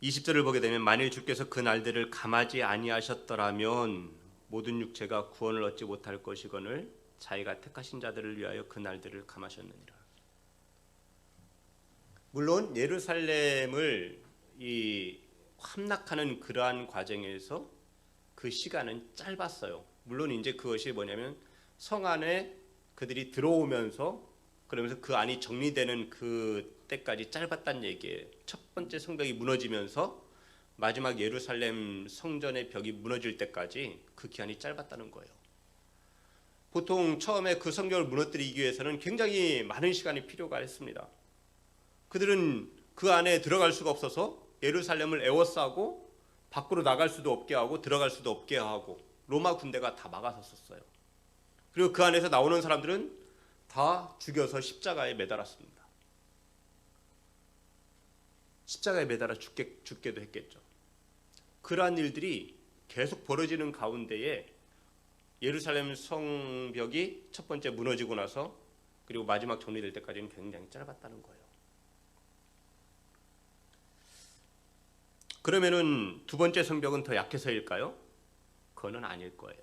20절을 보게 되면 만일 주께서 그 날들을 감하지 아니하셨더라면 모든 육체가 구원을 얻지 못할 것이거늘 자기가 택하신 자들을 위하여 그 날들을 감하셨느니라. 물론 예루살렘을 이 함락하는 그러한 과정에서 그 시간은 짧았어요. 물론 이제 그것이 뭐냐면 성 안에 그들이 들어오면서 그러면서 그 안이 정리되는 그 때까지 짧았다는 얘기예요. 첫 번째 성벽이 무너지면서 마지막 예루살렘 성전의 벽이 무너질 때까지 그 기간이 짧았다는 거예요. 보통 처음에 그 성벽을 무너뜨리기 위해서는 굉장히 많은 시간이 필요가 했습니다. 그들은 그 안에 들어갈 수가 없어서 예루살렘을 에워싸고 밖으로 나갈 수도 없게 하고 들어갈 수도 없게 하고 로마 군대가 다 막아섰어요. 그리고 그 안에서 나오는 사람들은 다 죽여서 십자가에 매달았습니다. 십자가에 매달아 죽게도 했겠죠. 그러한 일들이 계속 벌어지는 가운데에 예루살렘 성벽이 첫 번째 무너지고 나서 그리고 마지막 정리될 때까지는 굉장히 짧았다는 거예요. 그러면은 두 번째 성벽은 더 약해서일까요? 그거는 아닐 거예요.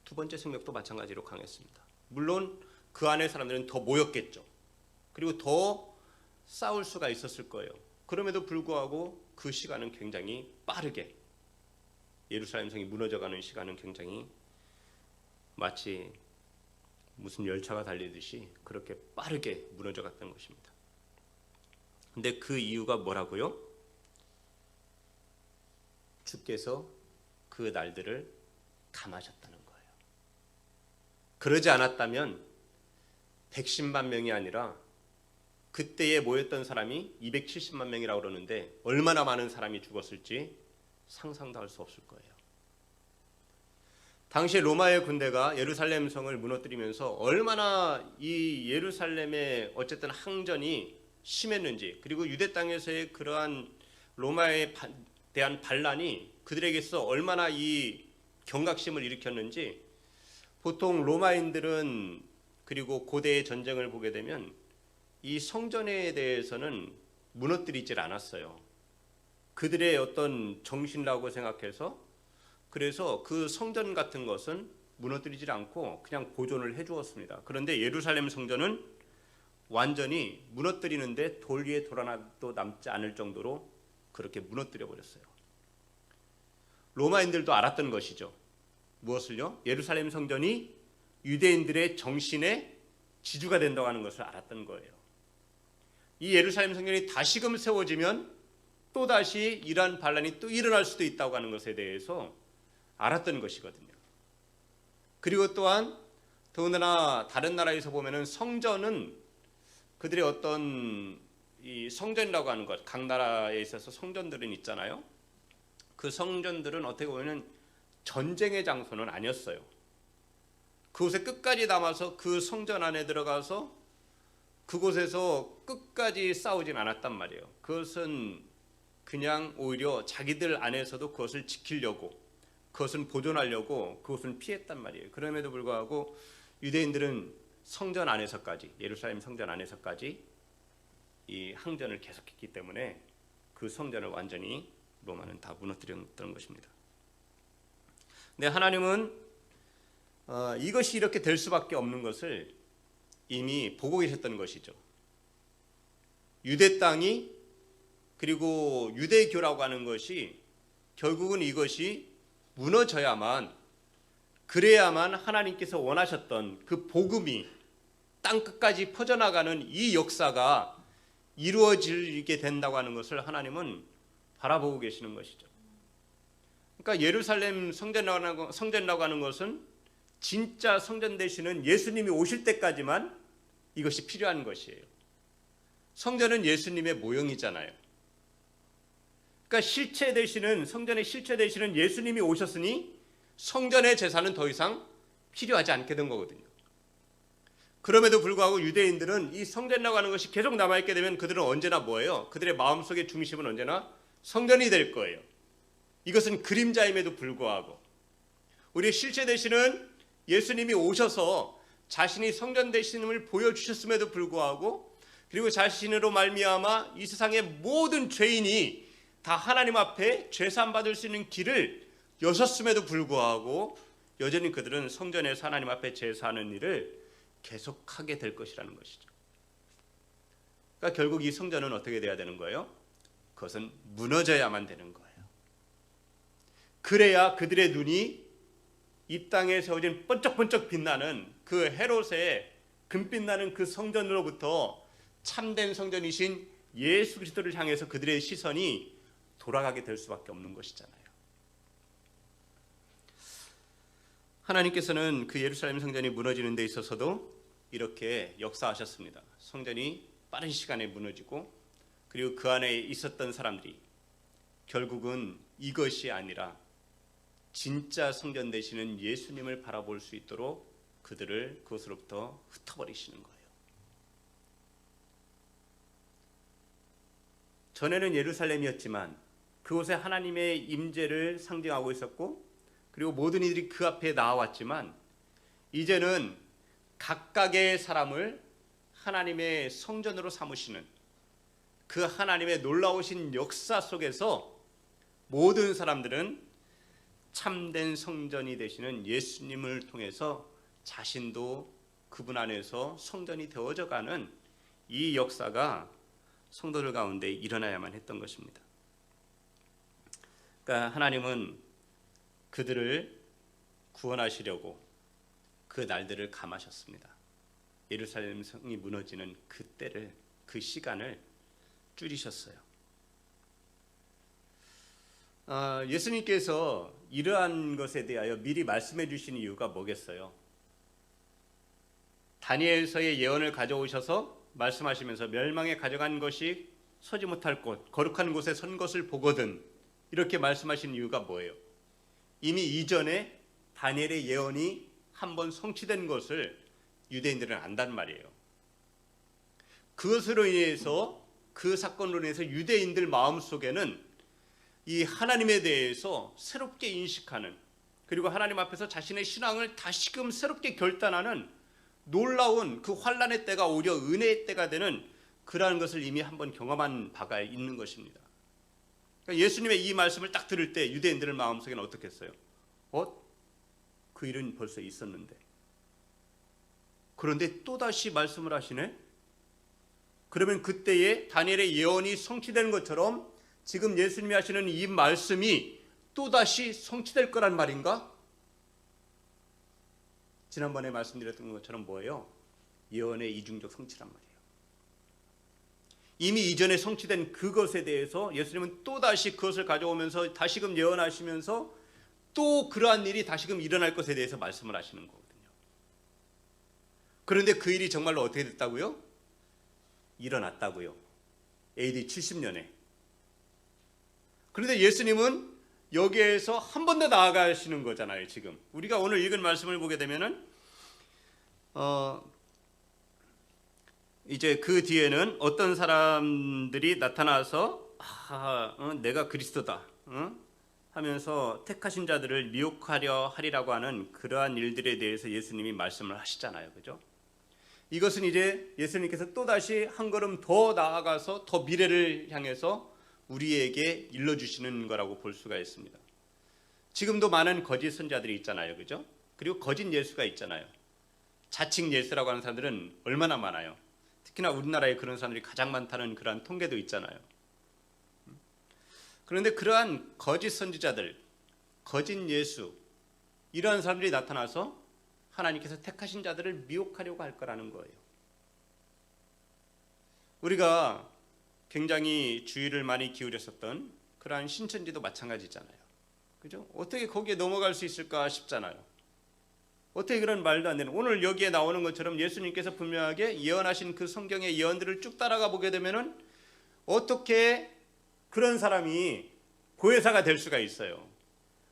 두 번째 성벽도 마찬가지로 강했습니다. 물론 그 안에 사람들은 더 모였겠죠. 그리고 더 싸울 수가 있었을 거예요. 그럼에도 불구하고 그 시간은 굉장히 빠르게, 예루살렘 성이 무너져가는 시간은 굉장히 마치 무슨 열차가 달리듯이 그렇게 빠르게 무너져갔던 것입니다. 근데 그 이유가 뭐라고요? 주께서 그 날들을 감하셨다는 거예요. 그러지 않았다면 110만 명이 아니라 그때에 모였던 사람이 270만 명이라고 그러는데 얼마나 많은 사람이 죽었을지 상상도 할 수 없을 거예요. 당시 로마의 군대가 예루살렘 성을 무너뜨리면서 얼마나 이 예루살렘의 어쨌든 항전이 심했는지, 그리고 유대 땅에서의 그러한 로마에 대한 반란이 그들에게서 얼마나 이 경각심을 일으켰는지, 보통 로마인들은 그리고 고대의 전쟁을 보게 되면 이 성전에 대해서는 무너뜨리질 않았어요. 그들의 어떤 정신이라고 생각해서, 그래서 그 성전 같은 것은 무너뜨리질 않고 그냥 보존을 해주었습니다. 그런데 예루살렘 성전은 완전히 무너뜨리는데 돌 위에 돌 하나도 남지 않을 정도로 그렇게 무너뜨려 버렸어요. 로마인들도 알았던 것이죠. 무엇을요? 예루살렘 성전이 유대인들의 정신의 지주가 된다고 하는 것을 알았던 거예요. 이 예루살렘 성전이 다시금 세워지면 또다시 이러한 반란이 또 일어날 수도 있다고 하는 것에 대해서 알았던 것이거든요. 그리고 또한 더군다나 다른 나라에서 보면은 성전은 그들의 어떤 이 성전이라고 하는 것, 각 나라에 있어서 성전들은 있잖아요. 그 성전들은 어떻게 보면은 전쟁의 장소는 아니었어요. 그곳에 끝까지 남아서 그 성전 안에 들어가서 그곳에서 끝까지 싸우진 않았단 말이에요. 그것은 그냥 오히려 자기들 안에서도 그것을 지키려고, 그것은 보존하려고 그것은 피했단 말이에요. 그럼에도 불구하고 유대인들은 성전 안에서까지, 예루살렘 성전 안에서까지 이 항전을 계속했기 때문에 그 성전을 완전히 로마는 다 무너뜨렸던 것입니다. 근데 하나님은 이것이 이렇게 될 수밖에 없는 것을 이미 보고 계셨던 것이죠. 유대 땅이, 그리고 유대교라고 하는 것이 결국은 이것이 무너져야만, 그래야만 하나님께서 원하셨던 그 복음이 땅 끝까지 퍼져나가는 이 역사가 이루어지게 된다고 하는 것을 하나님은 바라보고 계시는 것이죠. 그러니까 예루살렘 성전이라고 하는 것은 진짜 성전 되시는 예수님이 오실 때까지만 이것이 필요한 것이에요. 성전은 예수님의 모형이잖아요. 그러니까 실체 되시는, 성전의 실체 되시는 예수님이 오셨으니 성전의 제사는 더 이상 필요하지 않게 된 거거든요. 그럼에도 불구하고 유대인들은 이 성전이라고 하는 것이 계속 남아있게 되면 그들은 언제나 뭐예요? 그들의 마음속의 중심은 언제나 성전이 될 거예요. 이것은 그림자임에도 불구하고 우리의 실체 되시는 예수님이 오셔서 자신이 성전 되심을 보여주셨음에도 불구하고, 그리고 자신으로 말미암아 이 세상의 모든 죄인이 다 하나님 앞에 죄사함 받을 수 있는 길을 여셨음에도 불구하고 여전히 그들은 성전에서 하나님 앞에 제사하는 일을 계속하게 될 것이라는 것이죠. 그러니까 결국 이 성전은 어떻게 돼야 되는 거예요? 그것은 무너져야만 되는 거예요. 그래야 그들의 눈이 이 땅에 세워진 번쩍번쩍 빛나는 그 헤롯의 금빛나는 그 성전으로부터 참된 성전이신 예수 그리스도를 향해서 그들의 시선이 돌아가게 될 수밖에 없는 것이잖아요. 하나님께서는 그 예루살렘 성전이 무너지는 데 있어서도 이렇게 역사하셨습니다. 성전이 빠른 시간에 무너지고, 그리고 그 안에 있었던 사람들이 결국은 이것이 아니라 진짜 성전 되시는 예수님을 바라볼 수 있도록 그들을 그것으로부터 흩어버리시는 거예요. 전에는 예루살렘이었지만 그곳에 하나님의 임재를 상징하고 있었고, 그리고 모든 이들이 그 앞에 나와왔지만 이제는 각각의 사람을 하나님의 성전으로 삼으시는 그 하나님의 놀라우신 역사 속에서 모든 사람들은 참된 성전이 되시는 예수님을 통해서 자신도 그분 안에서 성전이 되어져 가는 이 역사가 성도들 가운데 일어나야만 했던 것입니다. 그러니까 하나님은 그들을 구원하시려고 그 날들을 감하셨습니다. 예루살렘 성이 무너지는 그 때를, 그 시간을 줄이셨어요. 예수님께서 이러한 것에 대하여 미리 말씀해 주신 이유가 뭐겠어요? 다니엘서의 예언을 가져오셔서 말씀하시면서 멸망에 가져간 것이 서지 못할 곳, 거룩한 곳에 선 것을 보거든, 이렇게 말씀하신 이유가 뭐예요? 이미 이전에 다니엘의 예언이 한번 성취된 것을 유대인들은 안단 말이에요. 그것으로 인해서, 그 사건으로 인해서 유대인들 마음속에는 이 하나님에 대해서 새롭게 인식하는, 그리고 하나님 앞에서 자신의 신앙을 다시금 새롭게 결단하는 놀라운 그 환란의 때가 오히려 은혜의 때가 되는 그러한 것을 이미 한번 경험한 바가 있는 것입니다. 그러니까 예수님의 이 말씀을 딱 들을 때 유대인들의 마음속에는 어떻겠어요? 그 일은 벌써 있었는데. 그런데 또다시 말씀을 하시네? 그러면 그때에 다니엘의 예언이 성취되는 것처럼 지금 예수님이 하시는 이 말씀이 또다시 성취될 거란 말인가? 지난번에 말씀드렸던 것처럼 뭐예요? 예언의 이중적 성취란 말이에요. 이미 이전에 성취된 그것에 대해서 예수님은 또다시 그것을 가져오면서 다시금 예언하시면서 또 그러한 일이 다시금 일어날 것에 대해서 말씀을 하시는 거거든요. 그런데 그 일이 정말로 어떻게 됐다고요? 일어났다고요. AD 70년에. 그런데 예수님은 여기에서 한 번 더 나아가시는 거잖아요. 지금 우리가 오늘 읽은 말씀을 보게 되면은 이제 그 뒤에는 어떤 사람들이 나타나서 내가 그리스도다 하면서 택하신 자들을 미혹하려 하리라고 하는 그러한 일들에 대해서 예수님이 말씀을 하시잖아요. 그죠? 이것은 이제 예수님께서 또다시 한 걸음 더 나아가서 더 미래를 향해서 우리에게 일러주시는 거라고 볼 수가 있습니다. 지금도 많은 거짓 선자들이 있잖아요. 그죠? 그리고 거짓 예수가 있잖아요. 자칭 예수라고 하는 사람들은 얼마나 많아요. 특히나 우리나라에 그런 사람들이 가장 많다는 그러한 통계도 있잖아요. 그런데 그러한 거짓 선지자들, 거짓 예수, 이러한 사람들이 나타나서 하나님께서 택하신 자들을 미혹하려고 할 거라는 거예요. 우리가 굉장히 주의를 많이 기울였었던 그러한 신천지도 마찬가지잖아요. 그죠? 어떻게 거기에 넘어갈 수 있을까 싶잖아요. 어떻게 그런 말도 안 되는, 오늘 여기에 나오는 것처럼 예수님께서 분명하게 예언하신 그 성경의 예언들을 쭉 따라가 보게 되면은 어떻게 그런 사람이 보혜사가 될 수가 있어요.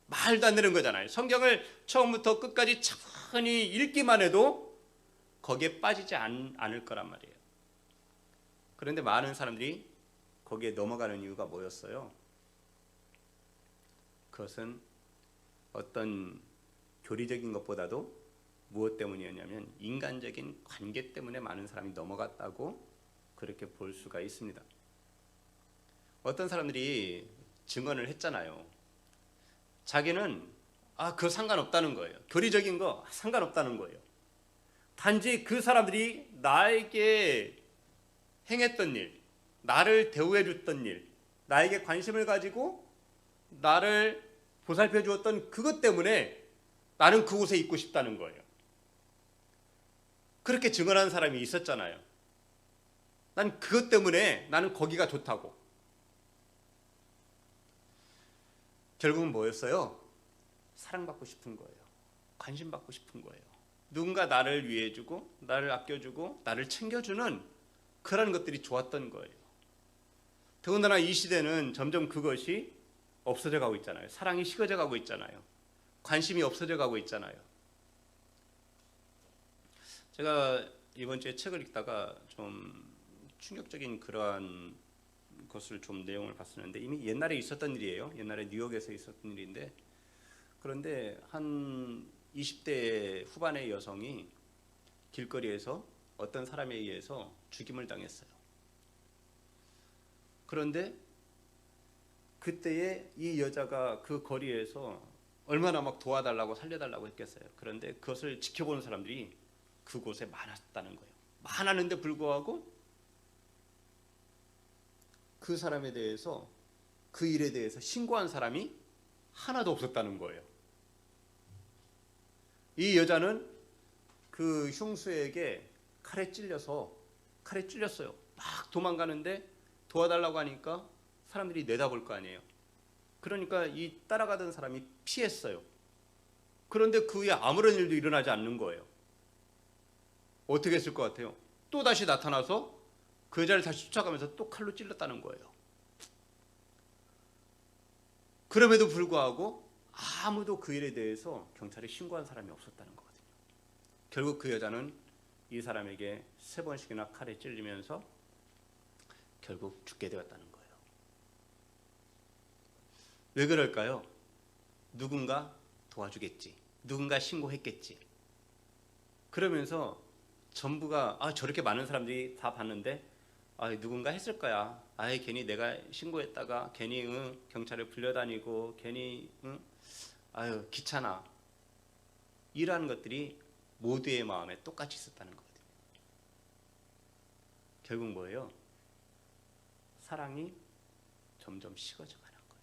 말도 안 되는 거잖아요. 성경을 처음부터 끝까지 차분히 읽기만 해도 거기에 빠지지 않을 거란 말이에요. 그런데 많은 사람들이 거기에 넘어가는 이유가 뭐였어요? 그것은 어떤 교리적인 것보다도 무엇 때문이었냐면 인간적인 관계 때문에 많은 사람이 넘어갔다고 그렇게 볼 수가 있습니다. 어떤 사람들이 증언을 했잖아요. 자기는 그거 상관없다는 거예요. 교리적인 거 상관없다는 거예요. 단지 그 사람들이 나에게 행했던 일, 나를 대우해 줬던 일, 나에게 관심을 가지고 나를 보살펴 주었던 그것 때문에 나는 그곳에 있고 싶다는 거예요. 그렇게 증언하는 사람이 있었잖아요. 난 그것 때문에 나는 거기가 좋다고. 결국은 뭐였어요? 사랑받고 싶은 거예요. 관심받고 싶은 거예요. 누군가 나를 위해주고 나를 아껴주고 나를 챙겨주는 그런 것들이 좋았던 거예요. 더군다나 이 시대는 점점 그것이 없어져 가고 있잖아요. 사랑이 식어져 가고 있잖아요. 관심이 없어져 가고 있잖아요. 제가 이번 주에 책을 읽다가 좀 충격적인 그러한 것을 좀 내용을 봤었는데 이미 옛날에 있었던 일이에요. 옛날에 뉴욕에서 있었던 일인데 그런데 한 20대 후반의 여성이 길거리에서 어떤 사람에 의해서 죽임을 당했어요. 그런데 그때에 이 여자가 그 거리에서 얼마나 막 도와달라고 살려달라고 했겠어요. 그런데 그것을 지켜보는 사람들이 그곳에 많았다는 거예요. 많았는데 불구하고 그 사람에 대해서 그 일에 대해서 신고한 사람이 하나도 없었다는 거예요. 이 여자는 그 흉수에게 칼에 찔렸어요. 막 도망가는데 도와달라고 하니까 사람들이 내다볼 거 아니에요. 그러니까 이 따라가던 사람이 피했어요. 그런데 그 후에 아무런 일도 일어나지 않는 거예요. 어떻게 했을 것 같아요? 또 다시 나타나서 그 여자를 다시 쫓아가면서 또 칼로 찔렀다는 거예요. 그럼에도 불구하고 아무도 그 일에 대해서 경찰에 신고한 사람이 없었다는 거거든요. 결국 그 여자는 이 사람에게 3번씩이나 칼에 찔리면서 결국 죽게 되었다는 거예요. 왜 그럴까요? 누군가 도와주겠지. 누군가 신고했겠지. 그러면서 전부가 저렇게 많은 사람들이 다 봤는데 누군가 했을 거야. 괜히 내가 신고했다가 괜히 경찰에 불려다니고 괜히 귀찮아. 이러한 것들이 모두의 마음에 똑같이 있었다는 거거든요. 결국 뭐예요? 사랑이 점점 식어져가는 거예요.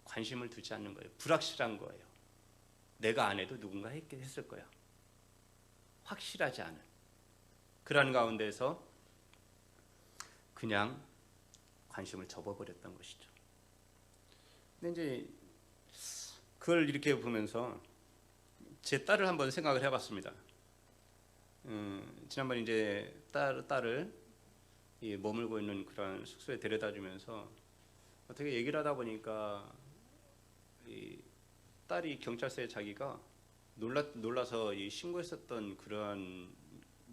관심을 두지 않는 거예요. 불확실한 거예요. 내가 안 해도 누군가 했을 거야. 확실하지 않은 그런 가운데서 그냥 관심을 접어버렸던 것이죠. 근데 이제 그걸 이렇게 보면서 제 딸을 한번 생각을 해봤습니다. 지난번 이제 딸을 머물고 있는 그런 숙소에 데려다주면서 어떻게 얘기를 하다 보니까 이 딸이 경찰서에 자기가 놀라서 신고했었던 그런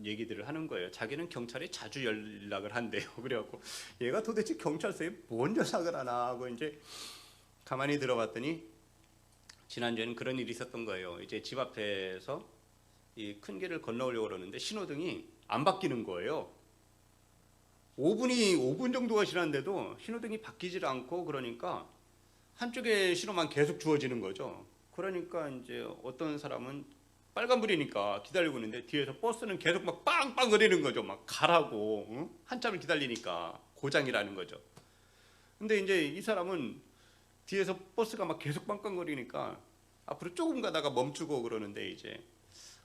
얘기들을 하는 거예요. 자기는 경찰에 자주 연락을 한대요. 그래갖고 얘가 도대체 경찰서에 뭔 연락을 하나 하고 이제 가만히 들어봤더니 지난주에는 그런 일이 있었던 거예요. 이제 집 앞에서 이 큰 길을 건너오려고 그러는데 신호등이 안 바뀌는 거예요. 5분 정도가 지났는데도 신호등이 바뀌질 않고 그러니까 한쪽의 신호만 계속 주어지는 거죠. 그러니까 이제 어떤 사람은 빨간불이니까 기다리고 있는데 뒤에서 버스는 계속 막 빵빵 거리는 거죠. 막 가라고 한참을 기다리니까 고장이라는 거죠. 근데 이제 이 사람은 뒤에서 버스가 막 계속 빵빵 거리니까 앞으로 조금 가다가 멈추고 그러는데 이제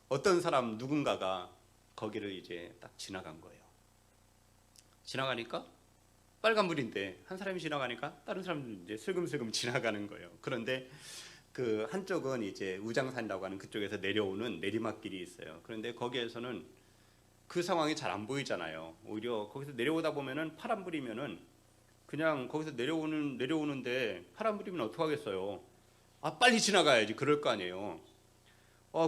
어떤 사람 누군가가 거기를 이제 딱 지나간 거예요. 지나가니까 빨간불인데 한 사람이 지나가니까 다른 사람들이 이제 슬금슬금 지나가는 거예요. 그런데 그 한쪽은 이제 우장산이라고 하는 그쪽에서 내려오는 내리막길이 있어요. 그런데 거기에서는 그 상황이 잘 안 보이잖아요. 오히려 거기서 내려오다 보면은 파란불이면은 그냥 거기서 내려오는데 파란불이면 어떡하겠어요. 빨리 지나가야지. 그럴 거 아니에요.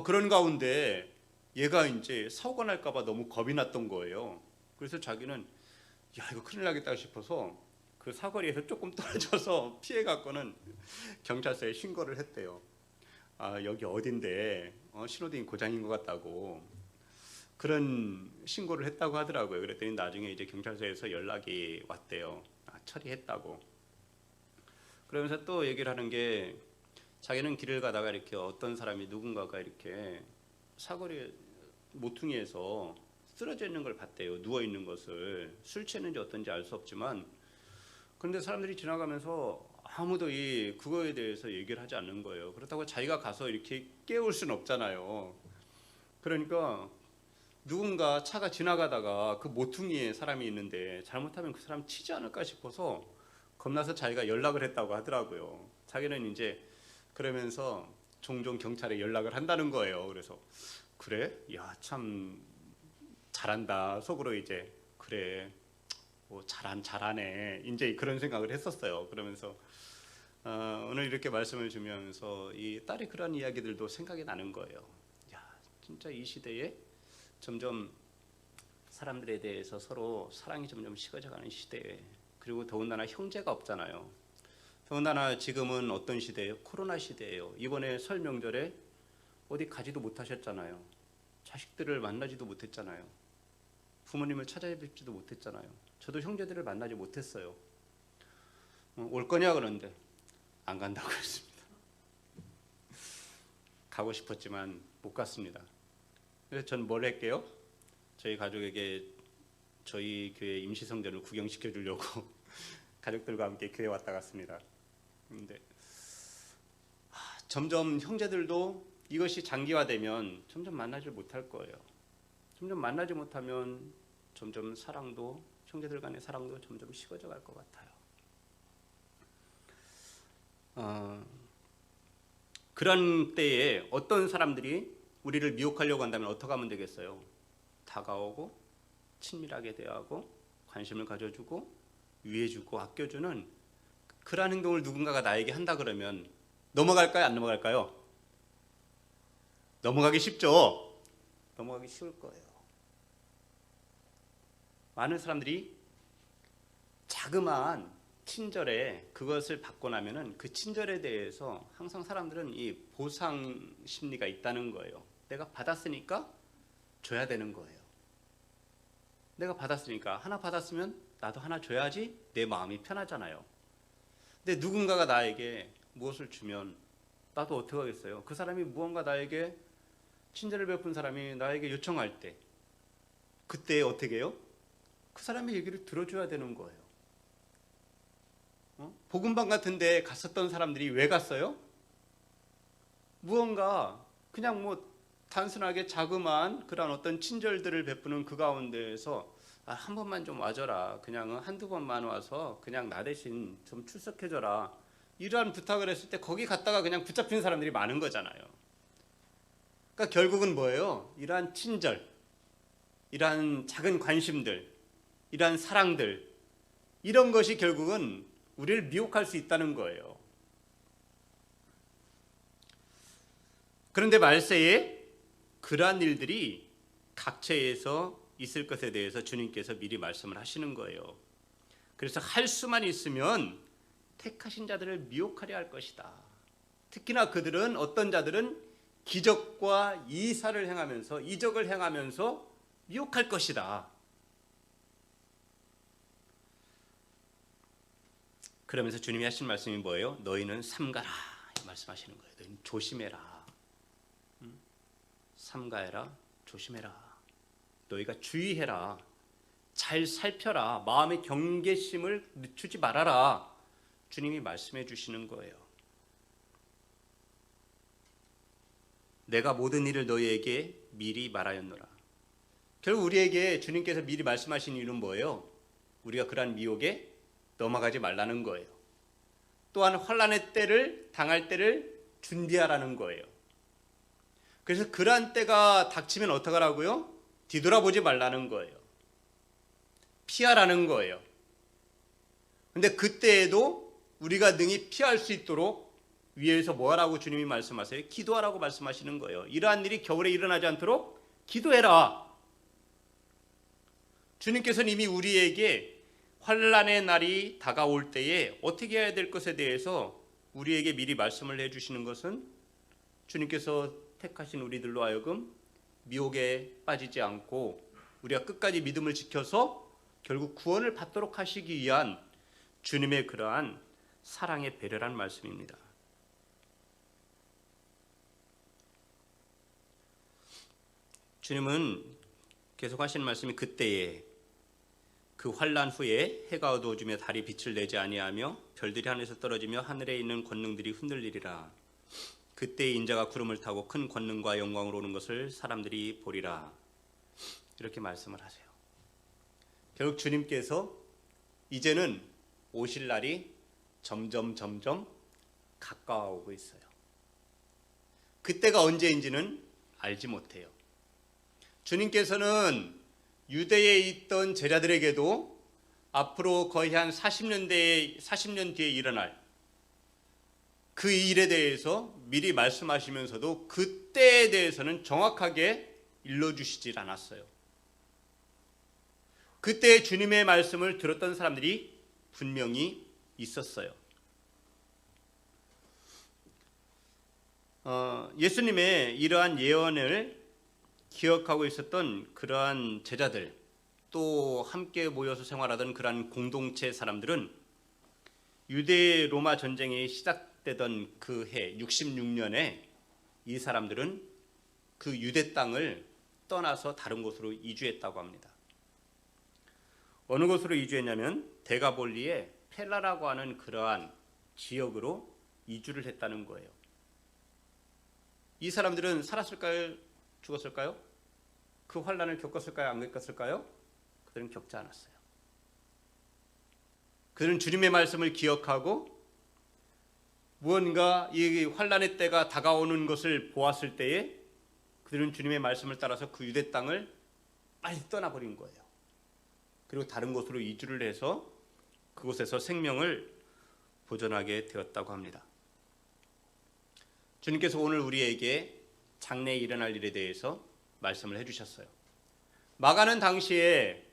그런 가운데 얘가 이제 사고가 날까봐 너무 겁이 났던 거예요. 그래서 자기는 이거 큰일 나겠다 싶어서 그 사거리에서 조금 떨어져서 피해갖고는 경찰서에 신고를 했대요. 여기 어딘데 신호등이 고장인 것 같다고 그런 신고를 했다고 하더라고요. 그랬더니 나중에 이제 경찰서에서 연락이 왔대요. 처리했다고. 그러면서 또 얘기를 하는 게 자기는 길을 가다가 이렇게 어떤 사람이 누군가가 이렇게 사거리 모퉁이에서 쓰러져 있는 걸 봤대요. 누워 있는 것을. 술 취했는지 어떤지 알 수 없지만 그런데 사람들이 지나가면서 아무도 그거에 대해서 얘기를 하지 않는 거예요. 그렇다고 자기가 가서 이렇게 깨울 수는 없잖아요. 그러니까 누군가 차가 지나가다가 그 모퉁이에 사람이 있는데 잘못하면 그 사람 치지 않을까 싶어서 겁나서 자기가 연락을 했다고 하더라고요. 자기는 이제 그러면서 종종 경찰에 연락을 한다는 거예요. 그래서 그래? 야, 참 잘한다. 속으로 이제 그래. 잘하네. 이제 그런 생각을 했었어요. 그러면서 오늘 이렇게 말씀을 주면서 이 딸의 그런 이야기들도 생각이 나는 거예요. 진짜 이 시대에 점점 사람들에 대해서 서로 사랑이 점점 식어져가는 시대에 그리고 더군다나 형제가 없잖아요. 더군다나 지금은 어떤 시대예요? 코로나 시대예요. 이번에 설 명절에 어디 가지도 못하셨잖아요. 자식들을 만나지도 못했잖아요. 부모님을 찾아뵙지도 못했잖아요. 저도 형제들을 만나지 못했어요. 올 거냐 그러는데 안 간다고 했습니다. 가고 싶었지만 못 갔습니다. 그래서 전 뭘 할게요? 저희 가족에게 저희 교회 임시성전을 구경시켜 주려고 가족들과 함께 교회 왔다 갔습니다. 그런데 점점 형제들도 이것이 장기화되면 점점 만나지 못할 거예요. 점점 만나지 못하면 점점 사랑도, 형제들 간의 사랑도 점점 식어져 갈 것 같아요. 그런 때에 어떤 사람들이 우리를 미혹하려고 한다면 어떻게 하면 되겠어요? 다가오고 친밀하게 대하고 관심을 가져주고 위해주고 아껴주는 그러한 행동을 누군가가 나에게 한다 그러면 넘어갈까요? 안 넘어갈까요? 넘어가기 쉽죠? 넘어가기 쉬울 거예요. 많은 사람들이 자그마한 친절에 그것을 받고 나면은 그 친절에 대해서 항상 사람들은 이 보상 심리가 있다는 거예요. 내가 받았으니까 줘야 되는 거예요. 내가 받았으니까 하나 받았으면 나도 하나 줘야지 내 마음이 편하잖아요. 근데 누군가가 나에게 무엇을 주면 나도 어떻게 하겠어요? 그 사람이 무언가 나에게 친절을 베푼 사람이 나에게 요청할 때 그때 어떻게 해요? 그 사람의 얘기를 들어줘야 되는 거예요. 복음방 같은 데 갔었던 사람들이 왜 갔어요? 무언가 그냥 뭐 단순하게 자그마한 그런 어떤 친절들을 베푸는 그 가운데에서 한 번만 좀 와줘라. 그냥 한두 번만 와서 그냥 나 대신 좀 출석해줘라. 이러한 부탁을 했을 때 거기 갔다가 그냥 붙잡힌 사람들이 많은 거잖아요. 그러니까 결국은 뭐예요? 이러한 친절, 이러한 작은 관심들, 이러한 사랑들, 이런 것이 결국은 우리를 미혹할 수 있다는 거예요. 그런데 말세에 그러한 일들이 각처에서 있을 것에 대해서 주님께서 미리 말씀을 하시는 거예요. 그래서 할 수만 있으면 택하신 자들을 미혹하려 할 것이다. 특히나 그들은 어떤 자들은 기적과 이사를 행하면서 이적을 행하면서 미혹할 것이다. 그러면서 주님이 하신 말씀이 뭐예요? 너희는 삼가라 말씀하시는 거예요. 너희는 조심해라. 삼가해라. 조심해라. 너희가 주의해라. 잘 살펴라. 마음의 경계심을 늦추지 말아라. 주님이 말씀해 주시는 거예요. 내가 모든 일을 너희에게 미리 말하였노라. 결국 우리에게 주님께서 미리 말씀하신 이유는 뭐예요? 우리가 그러한 미혹에 넘어가지 말라는 거예요. 또한 환난의 때를 당할 때를 준비하라는 거예요. 그래서 그러한 때가 닥치면 어떡하라고요? 뒤돌아보지 말라는 거예요. 피하라는 거예요. 근데 그때에도 우리가 능히 피할 수 있도록 위에서 뭐 하라고 주님이 말씀하세요? 기도하라고 말씀하시는 거예요. 이러한 일이 겨울에 일어나지 않도록 기도해라. 주님께서는 이미 우리에게 환난의 날이 다가올 때에 어떻게 해야 될 것에 대해서 우리에게 미리 말씀을 해주시는 것은 주님께서 택하신 우리들로 하여금 미혹에 빠지지 않고 우리가 끝까지 믿음을 지켜서 결국 구원을 받도록 하시기 위한 주님의 그러한 사랑의 배려란 말씀입니다. 주님은 계속 하시는 말씀이 그때에 그 환난 후에 해가 어두워지며 달이 빛을 내지 아니하며 별들이 하늘에서 떨어지며 하늘에 있는 권능들이 흔들리리라. 그때 인자가 구름을 타고 큰 권능과 영광으로 오는 것을 사람들이 보리라. 이렇게 말씀을 하세요. 결국 주님께서 이제는 오실 날이 점점 가까워오고 있어요. 그때가 언제인지는 알지 못해요. 주님께서는 유대에 있던 제자들에게도 앞으로 거의 한 40년 뒤에 일어날 그 일에 대해서 미리 말씀하시면서도 그때에 대해서는 정확하게 일러주시질 않았어요. 그때 주님의 말씀을 들었던 사람들이 분명히 있었어요. 예수님의 이러한 예언을 기억하고 있었던 그러한 제자들, 또 함께 모여서 생활하던 그러한 공동체 사람들은 유대 로마 전쟁이 시작되던 그 해 66년에 이 사람들은 그 유대 땅을 떠나서 다른 곳으로 이주했다고 합니다. 어느 곳으로 이주했냐면 데가볼리의 펠라라고 하는 그러한 지역으로 이주를 했다는 거예요. 이 사람들은 살았을까요? 죽었을까요? 그 환란을 겪었을까요? 안 겪었을까요? 그들은 겪지 않았어요. 그들은 주님의 말씀을 기억하고 무언가 이 환란의 때가 다가오는 것을 보았을 때에 그들은 주님의 말씀을 따라서 그 유대 땅을 빨리 떠나버린 거예요. 그리고 다른 곳으로 이주를 해서 그곳에서 생명을 보존하게 되었다고 합니다. 주님께서 오늘 우리에게 장래에 일어날 일에 대해서 말씀을 해주셨어요. 마가는 당시에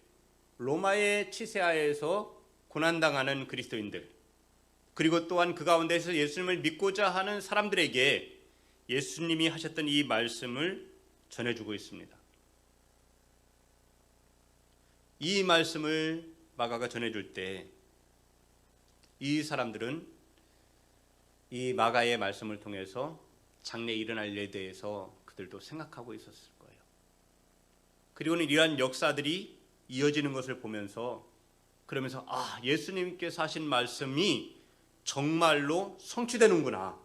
로마의 치세하에서 고난당하는 그리스도인들, 그리고 또한 그 가운데서 예수님을 믿고자 하는 사람들에게 예수님이 하셨던 이 말씀을 전해주고 있습니다. 이 말씀을 마가가 전해줄 때 이 사람들은 이 마가의 말씀을 통해서 장래에 일어날 일에 대해서 그들도 생각하고 있었을 거예요. 그리고는 이러한 역사들이 이어지는 것을 보면서 그러면서 예수님께서 하신 말씀이 정말로 성취되는구나.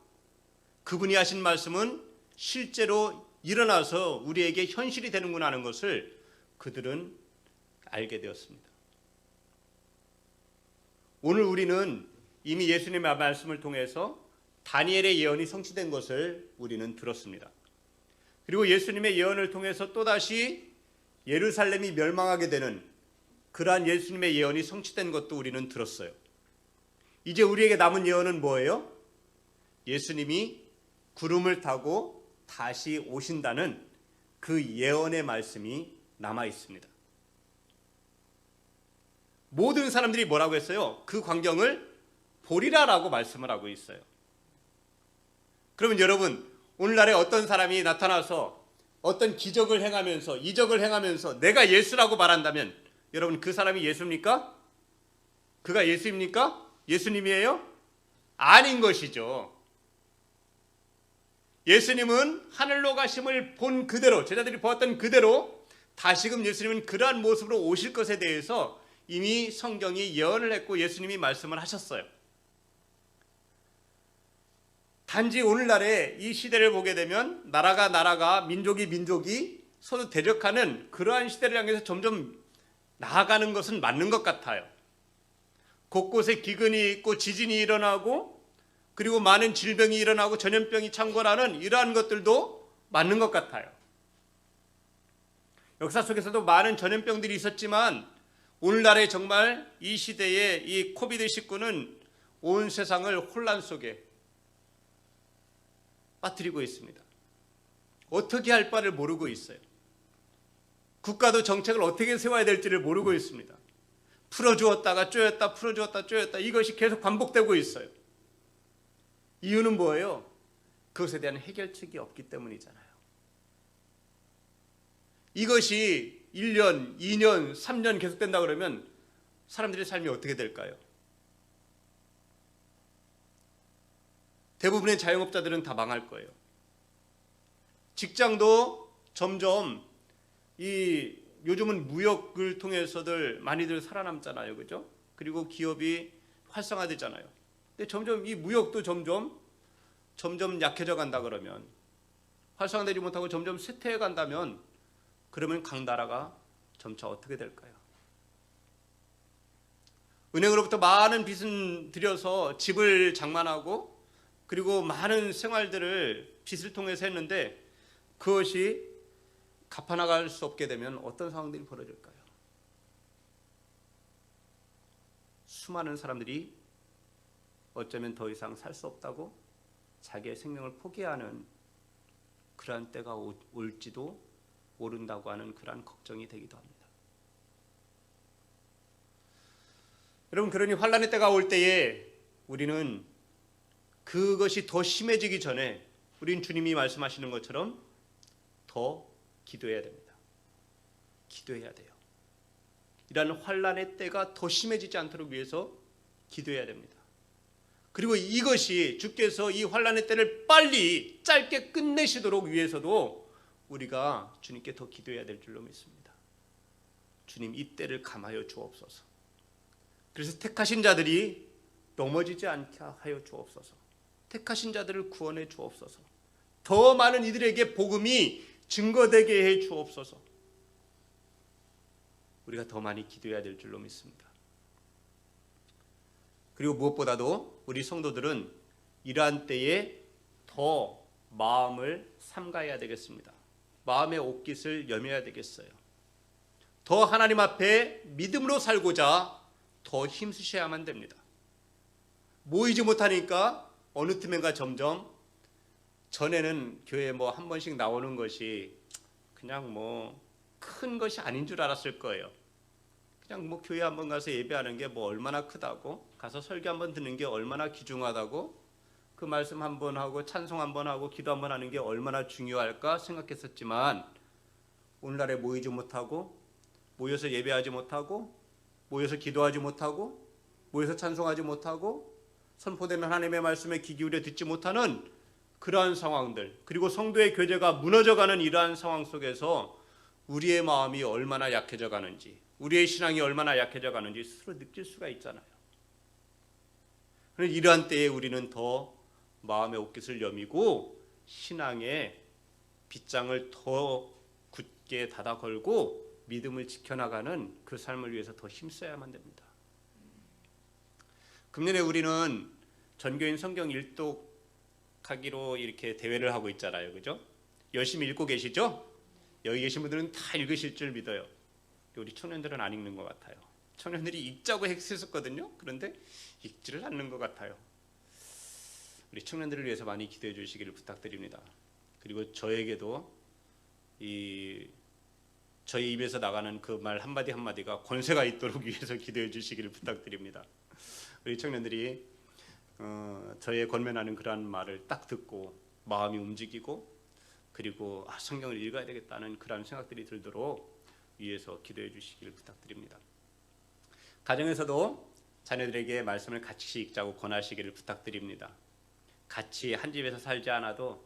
그분이 하신 말씀은 실제로 일어나서 우리에게 현실이 되는구나 하는 것을 그들은 알게 되었습니다. 오늘 우리는 이미 예수님의 말씀을 통해서 다니엘의 예언이 성취된 것을 우리는 들었습니다. 그리고 예수님의 예언을 통해서 또다시 예루살렘이 멸망하게 되는 그러한 예수님의 예언이 성취된 것도 우리는 들었어요. 이제 우리에게 남은 예언은 뭐예요? 예수님이 구름을 타고 다시 오신다는 그 예언의 말씀이 남아 있습니다. 모든 사람들이 뭐라고 했어요? 그 광경을 보리라라고 말씀을 하고 있어요. 그러면 여러분, 오늘날에 어떤 사람이 나타나서 어떤 기적을 행하면서 이적을 행하면서 내가 예수라고 말한다면 여러분, 그 사람이 예수입니까? 그가 예수입니까? 예수님이에요? 아닌 것이죠. 예수님은 하늘로 가심을 본 그대로, 제자들이 보았던 그대로 다시금 예수님은 그러한 모습으로 오실 것에 대해서 이미 성경이 예언을 했고 예수님이 말씀을 하셨어요. 단지 오늘날에 이 시대를 보게 되면 나라가 민족이 서로 대적하는 그러한 시대를 향해서 점점 나아가는 것은 맞는 것 같아요. 곳곳에 기근이 있고 지진이 일어나고 그리고 많은 질병이 일어나고 전염병이 창궐하는 이러한 것들도 맞는 것 같아요. 역사 속에서도 많은 전염병들이 있었지만 오늘날에 정말 이 시대에 이 코비드19는 온 세상을 혼란 속에 빠뜨리고 있습니다. 어떻게 할 바를 모르고 있어요. 국가도 정책을 어떻게 세워야 될지를 모르고 있습니다. 풀어주었다가 쪼였다, 풀어주었다 쪼였다, 이것이 계속 반복되고 있어요. 이유는 뭐예요? 그것에 대한 해결책이 없기 때문이잖아요. 이것이 1년, 2년, 3년 계속된다 그러면 사람들의 삶이 어떻게 될까요? 대부분의 자영업자들은 다 망할 거예요. 직장도 점점 요즘은 무역을 통해서들 많이들 살아남잖아요. 그죠? 그리고 기업이 활성화되잖아요. 근데 점점 이 무역도 점점 약해져 간다 그러면, 활성화되지 못하고 점점 쇠퇴해 간다면, 그러면 각 나라가 점차 어떻게 될까요? 은행으로부터 많은 빚을 들여서 집을 장만하고 그리고 많은 생활들을 빚을 통해서 했는데 그것이 갚아나갈 수 없게 되면 어떤 상황들이 벌어질까요? 수많은 사람들이 어쩌면 더 이상 살 수 없다고 자기의 생명을 포기하는 그러한 때가 올지도 모른다고 하는 그러한 걱정이 되기도 합니다. 여러분, 그러니 환란의 때가 올 때에 우리는 그것이 더 심해지기 전에 우린 주님이 말씀하시는 것처럼 더 기도해야 됩니다. 기도해야 돼요. 이러한 환란의 때가 더 심해지지 않도록 위해서 기도해야 됩니다. 그리고 이것이 주께서 이 환란의 때를 빨리 짧게 끝내시도록 위해서도 우리가 주님께 더 기도해야 될 줄로 믿습니다. 주님, 이 때를 감하여 주옵소서. 그래서 택하신 자들이 넘어지지 않게 하여 주옵소서. 택하신 자들을 구원해 주옵소서. 더 많은 이들에게 복음이 증거되게 해 주옵소서. 우리가 더 많이 기도해야 될 줄로 믿습니다. 그리고 무엇보다도 우리 성도들은 이러한 때에 더 마음을 삼가해야 되겠습니다. 마음의 옷깃을 여며야 되겠어요. 더 하나님 앞에 믿음으로 살고자 더 힘쓰셔야만 됩니다. 모이지 못하니까 어느 틈엔가 점점 전에는 교회에 뭐 한 번씩 나오는 것이 그냥 뭐 큰 것이 아닌 줄 알았을 거예요. 그냥 뭐 교회 한번 가서 예배하는 게 뭐 얼마나 크다고, 가서 설교 한번 듣는 게 얼마나 귀중하다고, 그 말씀 한번 하고 찬송 한번 하고 기도 한번 하는 게 얼마나 중요할까 생각했었지만, 오늘날에 모이지 못하고 모여서 예배하지 못하고 모여서 기도하지 못하고 모여서 찬송하지 못하고 선포되는 하나님의 말씀에 귀 기울여 듣지 못하는 그러한 상황들, 그리고 성도의 교제가 무너져가는 이러한 상황 속에서 우리의 마음이 얼마나 약해져 가는지, 우리의 신앙이 얼마나 약해져 가는지 스스로 느낄 수가 있잖아요. 그래서 이러한 때에 우리는 더 마음의 옷깃을 여미고 신앙의 빗장을 더 굳게 닫아 걸고 믿음을 지켜나가는 그 삶을 위해서 더 힘써야만 됩니다. 금년에 우리는 전교인 성경 일독하기로 이렇게 대회를 하고 있잖아요. 그죠? 열심히 읽고 계시죠? 여기 계신 분들은 다 읽으실 줄 믿어요. 우리 청년들은 안 읽는 것 같아요. 청년들이 읽자고 했었거든요. 그런데 읽지를 않는 것 같아요. 우리 청년들을 위해서 많이 기도해 주시기를 부탁드립니다. 그리고 저에게도 저희 입에서 나가는 그 말 한마디 한마디가 권세가 있도록 위해서 기도해 주시기를 부탁드립니다. 우리 청년들이 저의 권면하는 그러한 말을 딱 듣고 마음이 움직이고, 그리고 성경을 읽어야 되겠다는 그러한 생각들이 들도록 위해서 기도해 주시기를 부탁드립니다. 가정에서도 자녀들에게 말씀을 같이 읽자고 권하시기를 부탁드립니다. 같이 한 집에서 살지 않아도,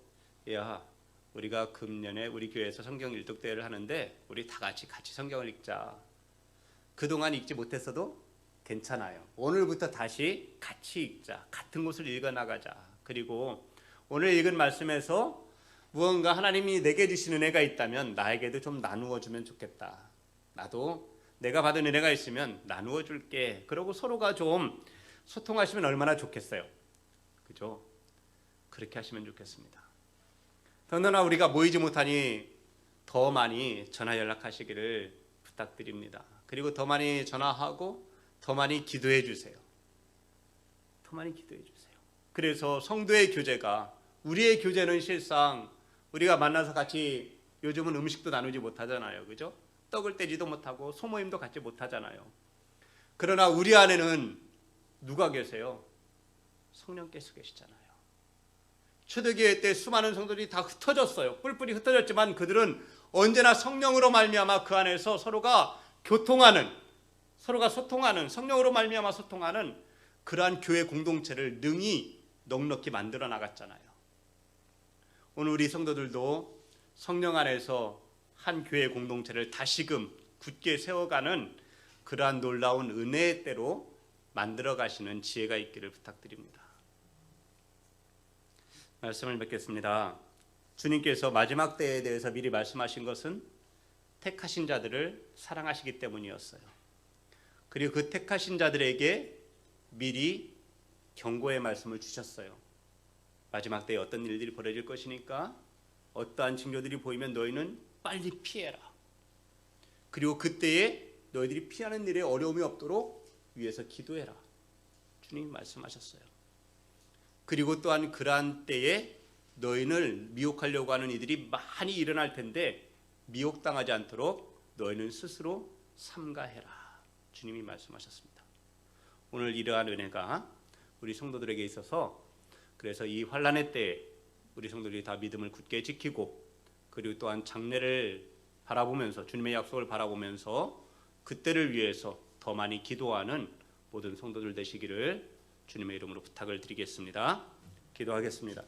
야, 우리가 금년에 우리 교회에서 성경 일독 대회를 하는데 우리 다 같이 성경을 읽자. 그동안 읽지 못했어도 괜찮아요. 오늘부터 다시 같이 읽자. 같은 곳을 읽어나가자. 그리고 오늘 읽은 말씀에서 무언가 하나님이 내게 주신 은혜가 있다면 나에게도 좀 나누어 주면 좋겠다. 나도 내가 받은 은혜가 있으면 나누어 줄게. 그러고 서로가 좀 소통하시면 얼마나 좋겠어요. 그죠? 그렇게 하시면 좋겠습니다. 더군다나 우리가 모이지 못하니 더 많이 전화 연락하시기를 부탁드립니다. 그리고 더 많이 전화하고 더 많이 기도해 주세요. 더 많이 기도해 주세요. 그래서 성도의 교제가, 우리의 교제는 실상 우리가 만나서 같이, 요즘은 음식도 나누지 못하잖아요. 그죠? 떡을 떼지도 못하고 소모임도 갖지 못하잖아요. 그러나 우리 안에는 누가 계세요? 성령께서 계시잖아요. 초대교회 때 수많은 성도들이 다 흩어졌어요. 뿔뿔이 흩어졌지만 그들은 언제나 성령으로 말미암아 그 안에서 서로가 교통하는, 서로가 소통하는, 성령으로 말미암아 소통하는 그러한 교회 공동체를 능히 넉넉히 만들어 나갔잖아요. 오늘 우리 성도들도 성령 안에서 한 교회 공동체를 다시금 굳게 세워가는 그러한 놀라운 은혜의 때로 만들어 가시는 지혜가 있기를 부탁드립니다. 말씀을 맺겠습니다. 주님께서 마지막 때에 대해서 미리 말씀하신 것은 택하신 자들을 사랑하시기 때문이었어요. 그리고 그 택하신 자들에게 미리 경고의 말씀을 주셨어요. 마지막 때에 어떤 일들이 벌어질 것이니까 어떠한 징조들이 보이면 너희는 빨리 피해라. 그리고 그때에 너희들이 피하는 일에 어려움이 없도록 위해서 기도해라. 주님이 말씀하셨어요. 그리고 또한 그러한 때에 너희를 미혹하려고 하는 이들이 많이 일어날 텐데 미혹당하지 않도록 너희는 스스로 삼가해라. 주님이 말씀하셨습니다. 오늘 이러한 은혜가 우리 성도들에게 있어서 그래서 이 환난의 때에 우리 성도들이 다 믿음을 굳게 지키고 그리고 또한 장래를 바라보면서 주님의 약속을 바라보면서 그때를 위해서 더 많이 기도하는 모든 성도들 되시기를 주님의 이름으로 부탁을 드리겠습니다. 기도하겠습니다.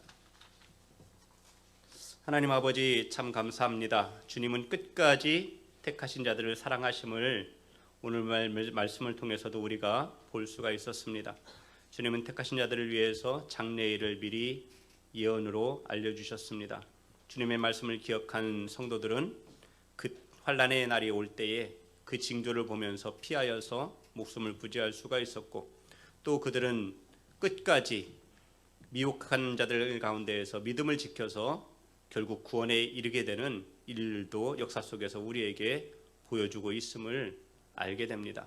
하나님 아버지 참 감사합니다. 주님은 끝까지 택하신 자들을 사랑하심을 오늘 말씀을 통해서도 우리가 볼 수가 있었습니다. 주님은 택하신 자들을 위해서 장래의 일을 미리 예언으로 알려주셨습니다. 주님의 말씀을 기억한 성도들은 그 환난의 날이 올 때에 그 징조를 보면서 피하여서 목숨을 부지할 수가 있었고 또 그들은 끝까지 미혹한 자들 가운데에서 믿음을 지켜서 결국 구원에 이르게 되는 일도 역사 속에서 우리에게 보여주고 있음을 알게 됩니다.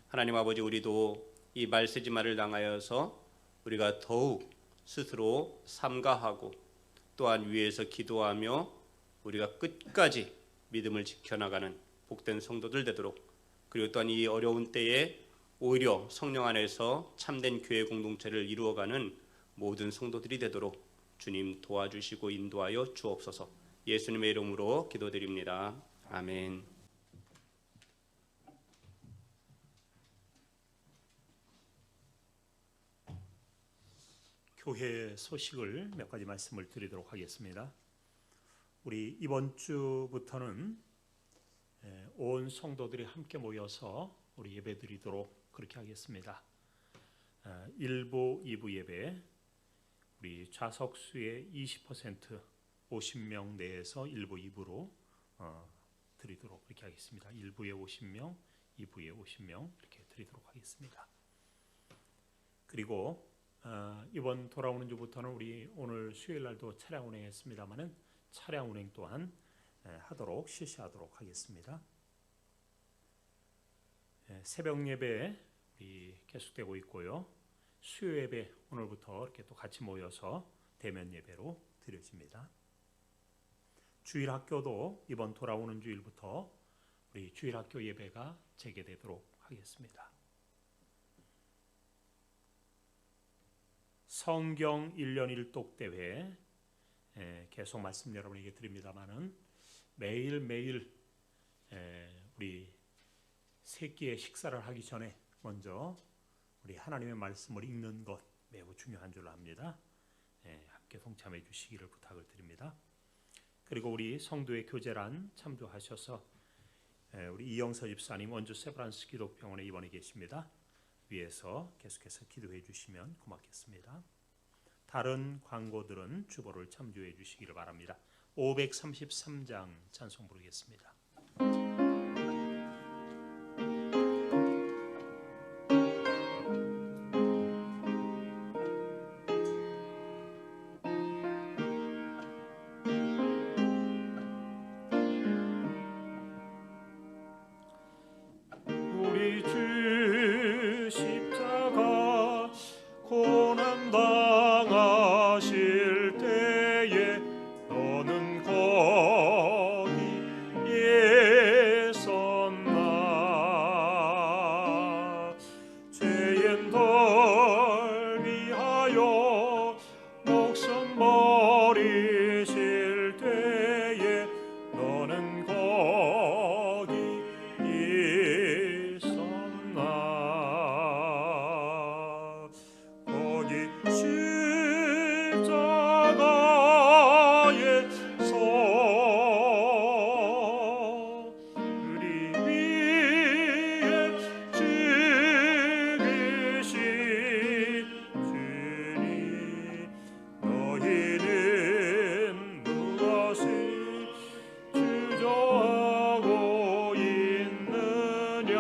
하나님 아버지 우리도 이 말세지마를 당하여서 우리가 더욱 스스로 삼가하고 또한 위에서 기도하며 우리가 끝까지 믿음을 지켜나가는 복된 성도들 되도록 그리고 또한 이 어려운 때에 오히려 성령 안에서 참된 교회 공동체를 이루어가는 모든 성도들이 되도록 주님 도와주시고 인도하여 주옵소서. 예수님의 이름으로 기도드립니다. 아멘. 교회 소식을 몇 가지 말씀을 드리도록 하겠습니다. 우리 이번 주부터는 온 성도들이 함께 모여서 우리 예배드리도록 그렇게 하겠습니다. 1부, 2부 예배 우리 좌석수의 20% 50명 내에서 1부, 2부로 드리도록 그렇게 하겠습니다. 1부에 50명, 2부에 50명 이렇게 드리도록 하겠습니다. 그리고 이번 돌아오는 주부터는 우리 오늘 수요일 날도 차량 운행했습니다마는 차량 운행 또한 실시하도록 하겠습니다. 새벽 예배 계속되고 있고요. 수요 예배 오늘부터 이렇게 또 같이 모여서 대면 예배로 드려집니다. 주일 학교도 이번 돌아오는 주일부터 우리 주일 학교 예배가 재개되도록 하겠습니다. 성경 1년 1독 대회 계속 말씀 여러분에게 드립니다마는 매일매일 우리 세 끼의 식사를 하기 전에 먼저 우리 하나님의 말씀을 읽는 것 매우 중요한 줄 압니다. 함께 동참해 주시기를 부탁을 드립니다. 그리고 우리 성도의 교제란 참조하셔서 우리 이영서 집사님 원주 세브란스 기독병원에 입원해 계십니다. 위에서 계속해서 기도해 주시면 고맙겠습니다. 다른 광고들은 주보를 참조해 주시기를 바랍니다. 533장 찬송 부르겠습니다. 우리 주 십자가 고난 당하실 때에 너는 거기에 섰나. 죄인 덜 위하여 목숨 버리실 때에 너는 거기 있었나. 거기 십자가에서 우리 위에 죽으신 주님, 너희는 무엇을 주저하고 있느냐.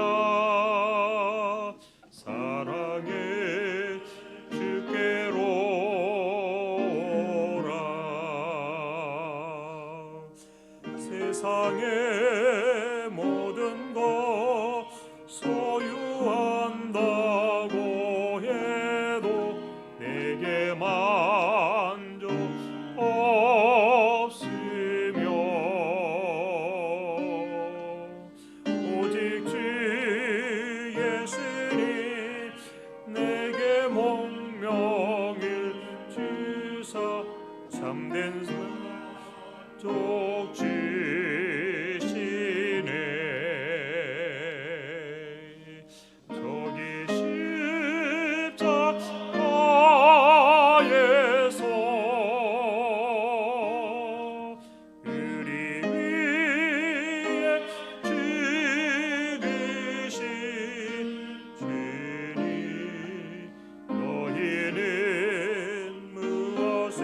사랑해 주께로 오라. 세상의 모든 것 소유한다고 해도 내게 만족 없으며 오직 주 예수님 내 주사 참된 족지시네. 저기 십자가에서 우리 위에 죽으신 주님, 너희는 무엇을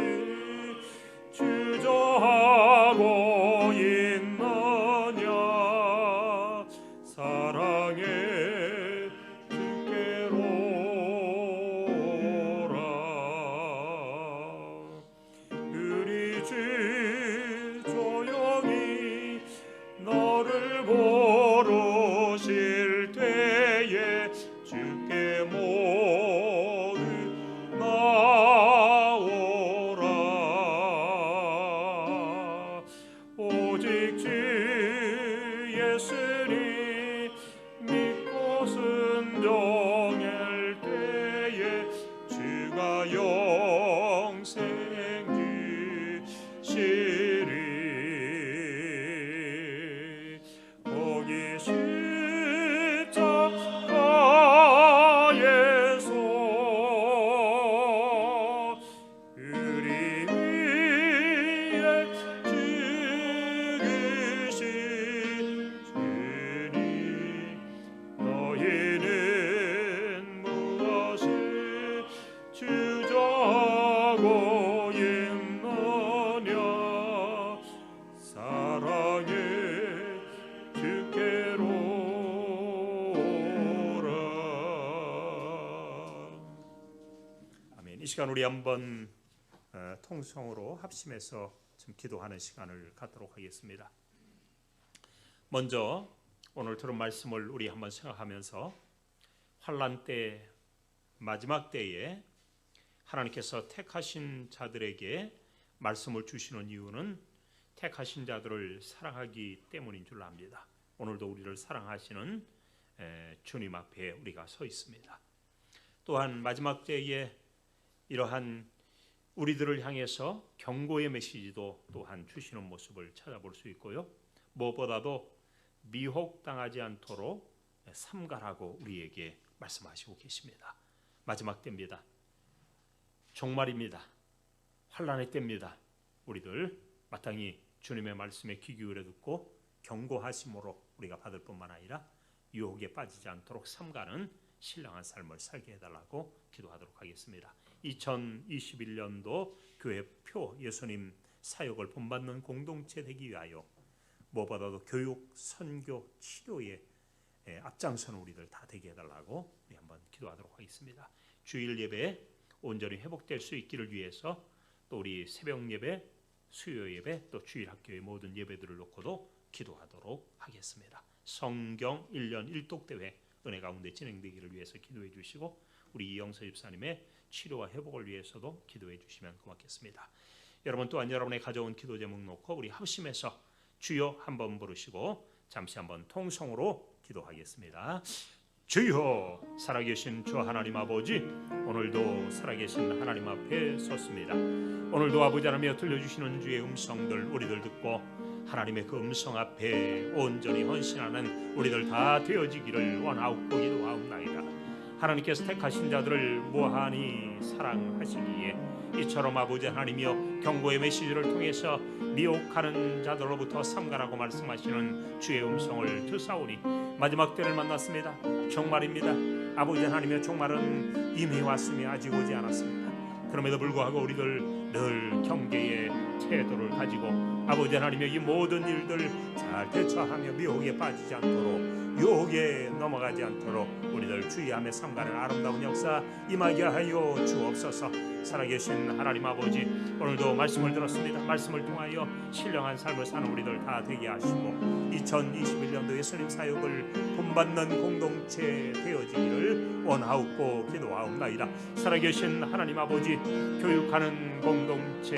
주저하고 있느냐. 사랑의 주께로 오라. 우리 주 조용히 너를 부르실 때에 주께 모두 나오라. 오직 주 예수님 믿고 순종할 때에 주가 영생 주시리. 거기 십자가에서 우리 위에 죽으신 주님, 너희는 무엇을 주저하고 있느냐. 사랑의 주께로 오라. 아멘. 이 시간 우리 한번 통성으로 합심해서 좀 기도하는 시간을 갖도록 하겠습니다. 먼저 오늘 들은 말씀을 우리 한번 생각하면서 환난 때, 마지막 때에 하나님께서 택하신 자들에게 말씀을 주시는 이유는 택하신 자들을 사랑하기 때문인 줄 압니다. 오늘도 우리를 사랑하시는 주님 앞에 우리가 서 있습니다. 또한 마지막 때에 이러한 우리들을 향해서 경고의 메시지도 또한 주시는 모습을 찾아볼 수 있고요. 무엇보다도 미혹당하지 않도록 삼가라고 우리에게 말씀하시고 계십니다. 마지막 때입니다. 종말입니다. 환난의 때입니다. 우리들 마땅히 주님의 말씀에 귀 기울여 듣고 경고하심으로 우리가 받을 뿐만 아니라 유혹에 빠지지 않도록 삼가는 신령한 삶을 살게 해달라고 기도하도록 하겠습니다. 2021년도 교회표 예수님 사역을 본받는 공동체 되기 위하여 무엇보다도 교육, 선교, 치료에 앞장서는 우리들 다 되게 해달라고 우리 한번 기도하도록 하겠습니다. 주일 예배 온전히 회복될 수 있기를 위해서 또 우리 새벽 예배, 수요 예배, 또 주일 학교의 모든 예배들을 놓고도 기도하도록 하겠습니다. 성경 1년 1독 대회 은혜 가운데 진행되기를 위해서 기도해 주시고 우리 이영서 집사님의 치료와 회복을 위해서도 기도해 주시면 고맙겠습니다. 여러분 또한 여러분의 가져온 기도 제목 놓고 우리 합심해서 주여 한번 부르시고 잠시 한번 통성으로 기도하겠습니다. 주여, 살아계신 주 하나님 아버지, 오늘도 살아계신 하나님 앞에 섰습니다. 오늘도 아버지 하나님여 들려주시는 주의 음성들 우리들 듣고 하나님의 그 음성 앞에 온전히 헌신하는 우리들 다 되어지기를 원하옵고 기도하옵나이다. 하나님께서 택하신 자들을 무한히 사랑하시기에 이처럼 아버지 하나님이여 경고의 메시지를 통해서 미혹하는 자들로부터 삼가라고 말씀하시는 주의 음성을 듣사오니 마지막 때를 만났습니다. 종말입니다. 아버지 하나님이여 종말은 이미 왔으며 아직 오지 않았습니다. 그럼에도 불구하고 우리들 늘 경계의 태도를 가지고 아버지 하나님이여 이 모든 일들 잘 대처하며 미혹에 빠지지 않도록 유혹에 넘어가지 않도록 우리들 주의함에 삼가는 아름다운 역사 임하게 하여 주옵소서. 살아계신 하나님 아버지, 오늘도 말씀을 들었습니다. 말씀을 통하여 신령한 삶을 사는 우리들 다 되게 하시고 2021년도 예수님 사역을 본받는 공동체 되어지기를 원하옵고 기도하옵나이다. 살아계신 하나님 아버지, 교육하는 공동체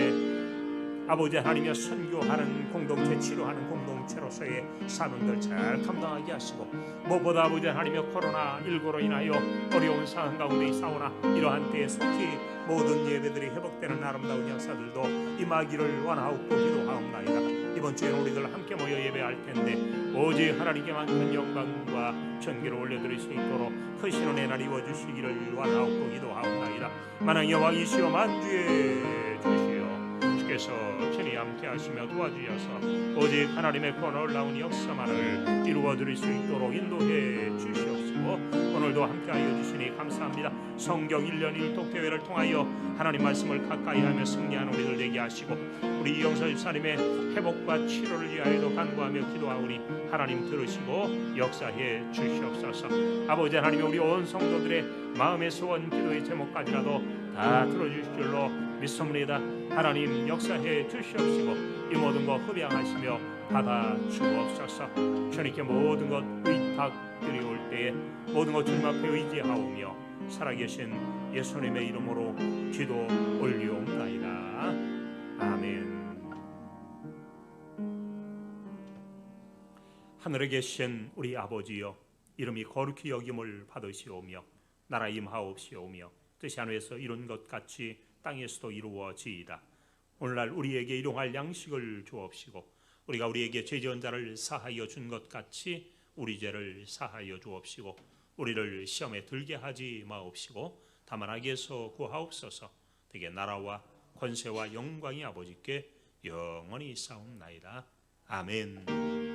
아버지 하나님의 선교하는 공동체, 치료하는 공동체로서의 사명들 잘 감당하게 하시고, 무엇보다 아버지 하나님의 코로나19로 인하여 어려운 상황 가운데 있사오나 이러한 때에 속히 모든 예배들이 회복되는 아름다운 역사들도 임하기를 원하옵고 기도하옵나이다. 이번 주에 우리들 함께 모여 예배할 텐데 오직 하나님께만 큰 영광과 존귀를 올려드릴 수 있도록 크신 은혜 날 이루어주시기를 원하옵고 기도하옵나이다. 만왕의 왕이시여 만주의 주시여 주께서 친히 함께 하시며 도와주셔서 오직 하나님의 그 놀라운 역사만을 이루어드릴 수 있도록 인도해 주시옵시고, 오늘도 함께하여 주시니 감사합니다. 성경 1년 1독 대회를 통하여 하나님 말씀을 가까이 하며 승리하는 우리들 되게 하시고, 우리 이영서 집사님의 회복과 치료를 위하여도 간구하며 기도하오니 하나님 들으시고 역사해 주시옵소서. 아버지 하나님, 우리 온 성도들의 마음의 소원, 기도의 제목까지라도 다 들어주실 줄로 믿습니다. 하나님 역사해 주시옵시고 이 모든 것 흡양하시며 받아 주옵소서. 주님께 모든 것 의탁드리올 때에 모든 것 주님 앞에 의지하오며 살아계신 예수님의 이름으로 기도 올리옵나이다. 아멘. 하늘에 계신 우리 아버지여, 이름이 거룩히 여김을 받으시오며 나라 임하옵시오며 뜻이 하늘에서 이룬 것 같이 땅에서도 이루어지이다. 오늘날 우리에게 일용할 양식을 주옵시고 우리가 우리에게 죄지은 자를 사하여 준 것 같이 우리 죄를 사하여 주옵시고 우리를 시험에 들게 하지 마옵시고 다만 악에서 구하옵소서. 되게 나라와 권세와 영광이 아버지께 영원히 있사옵나이다. 아멘.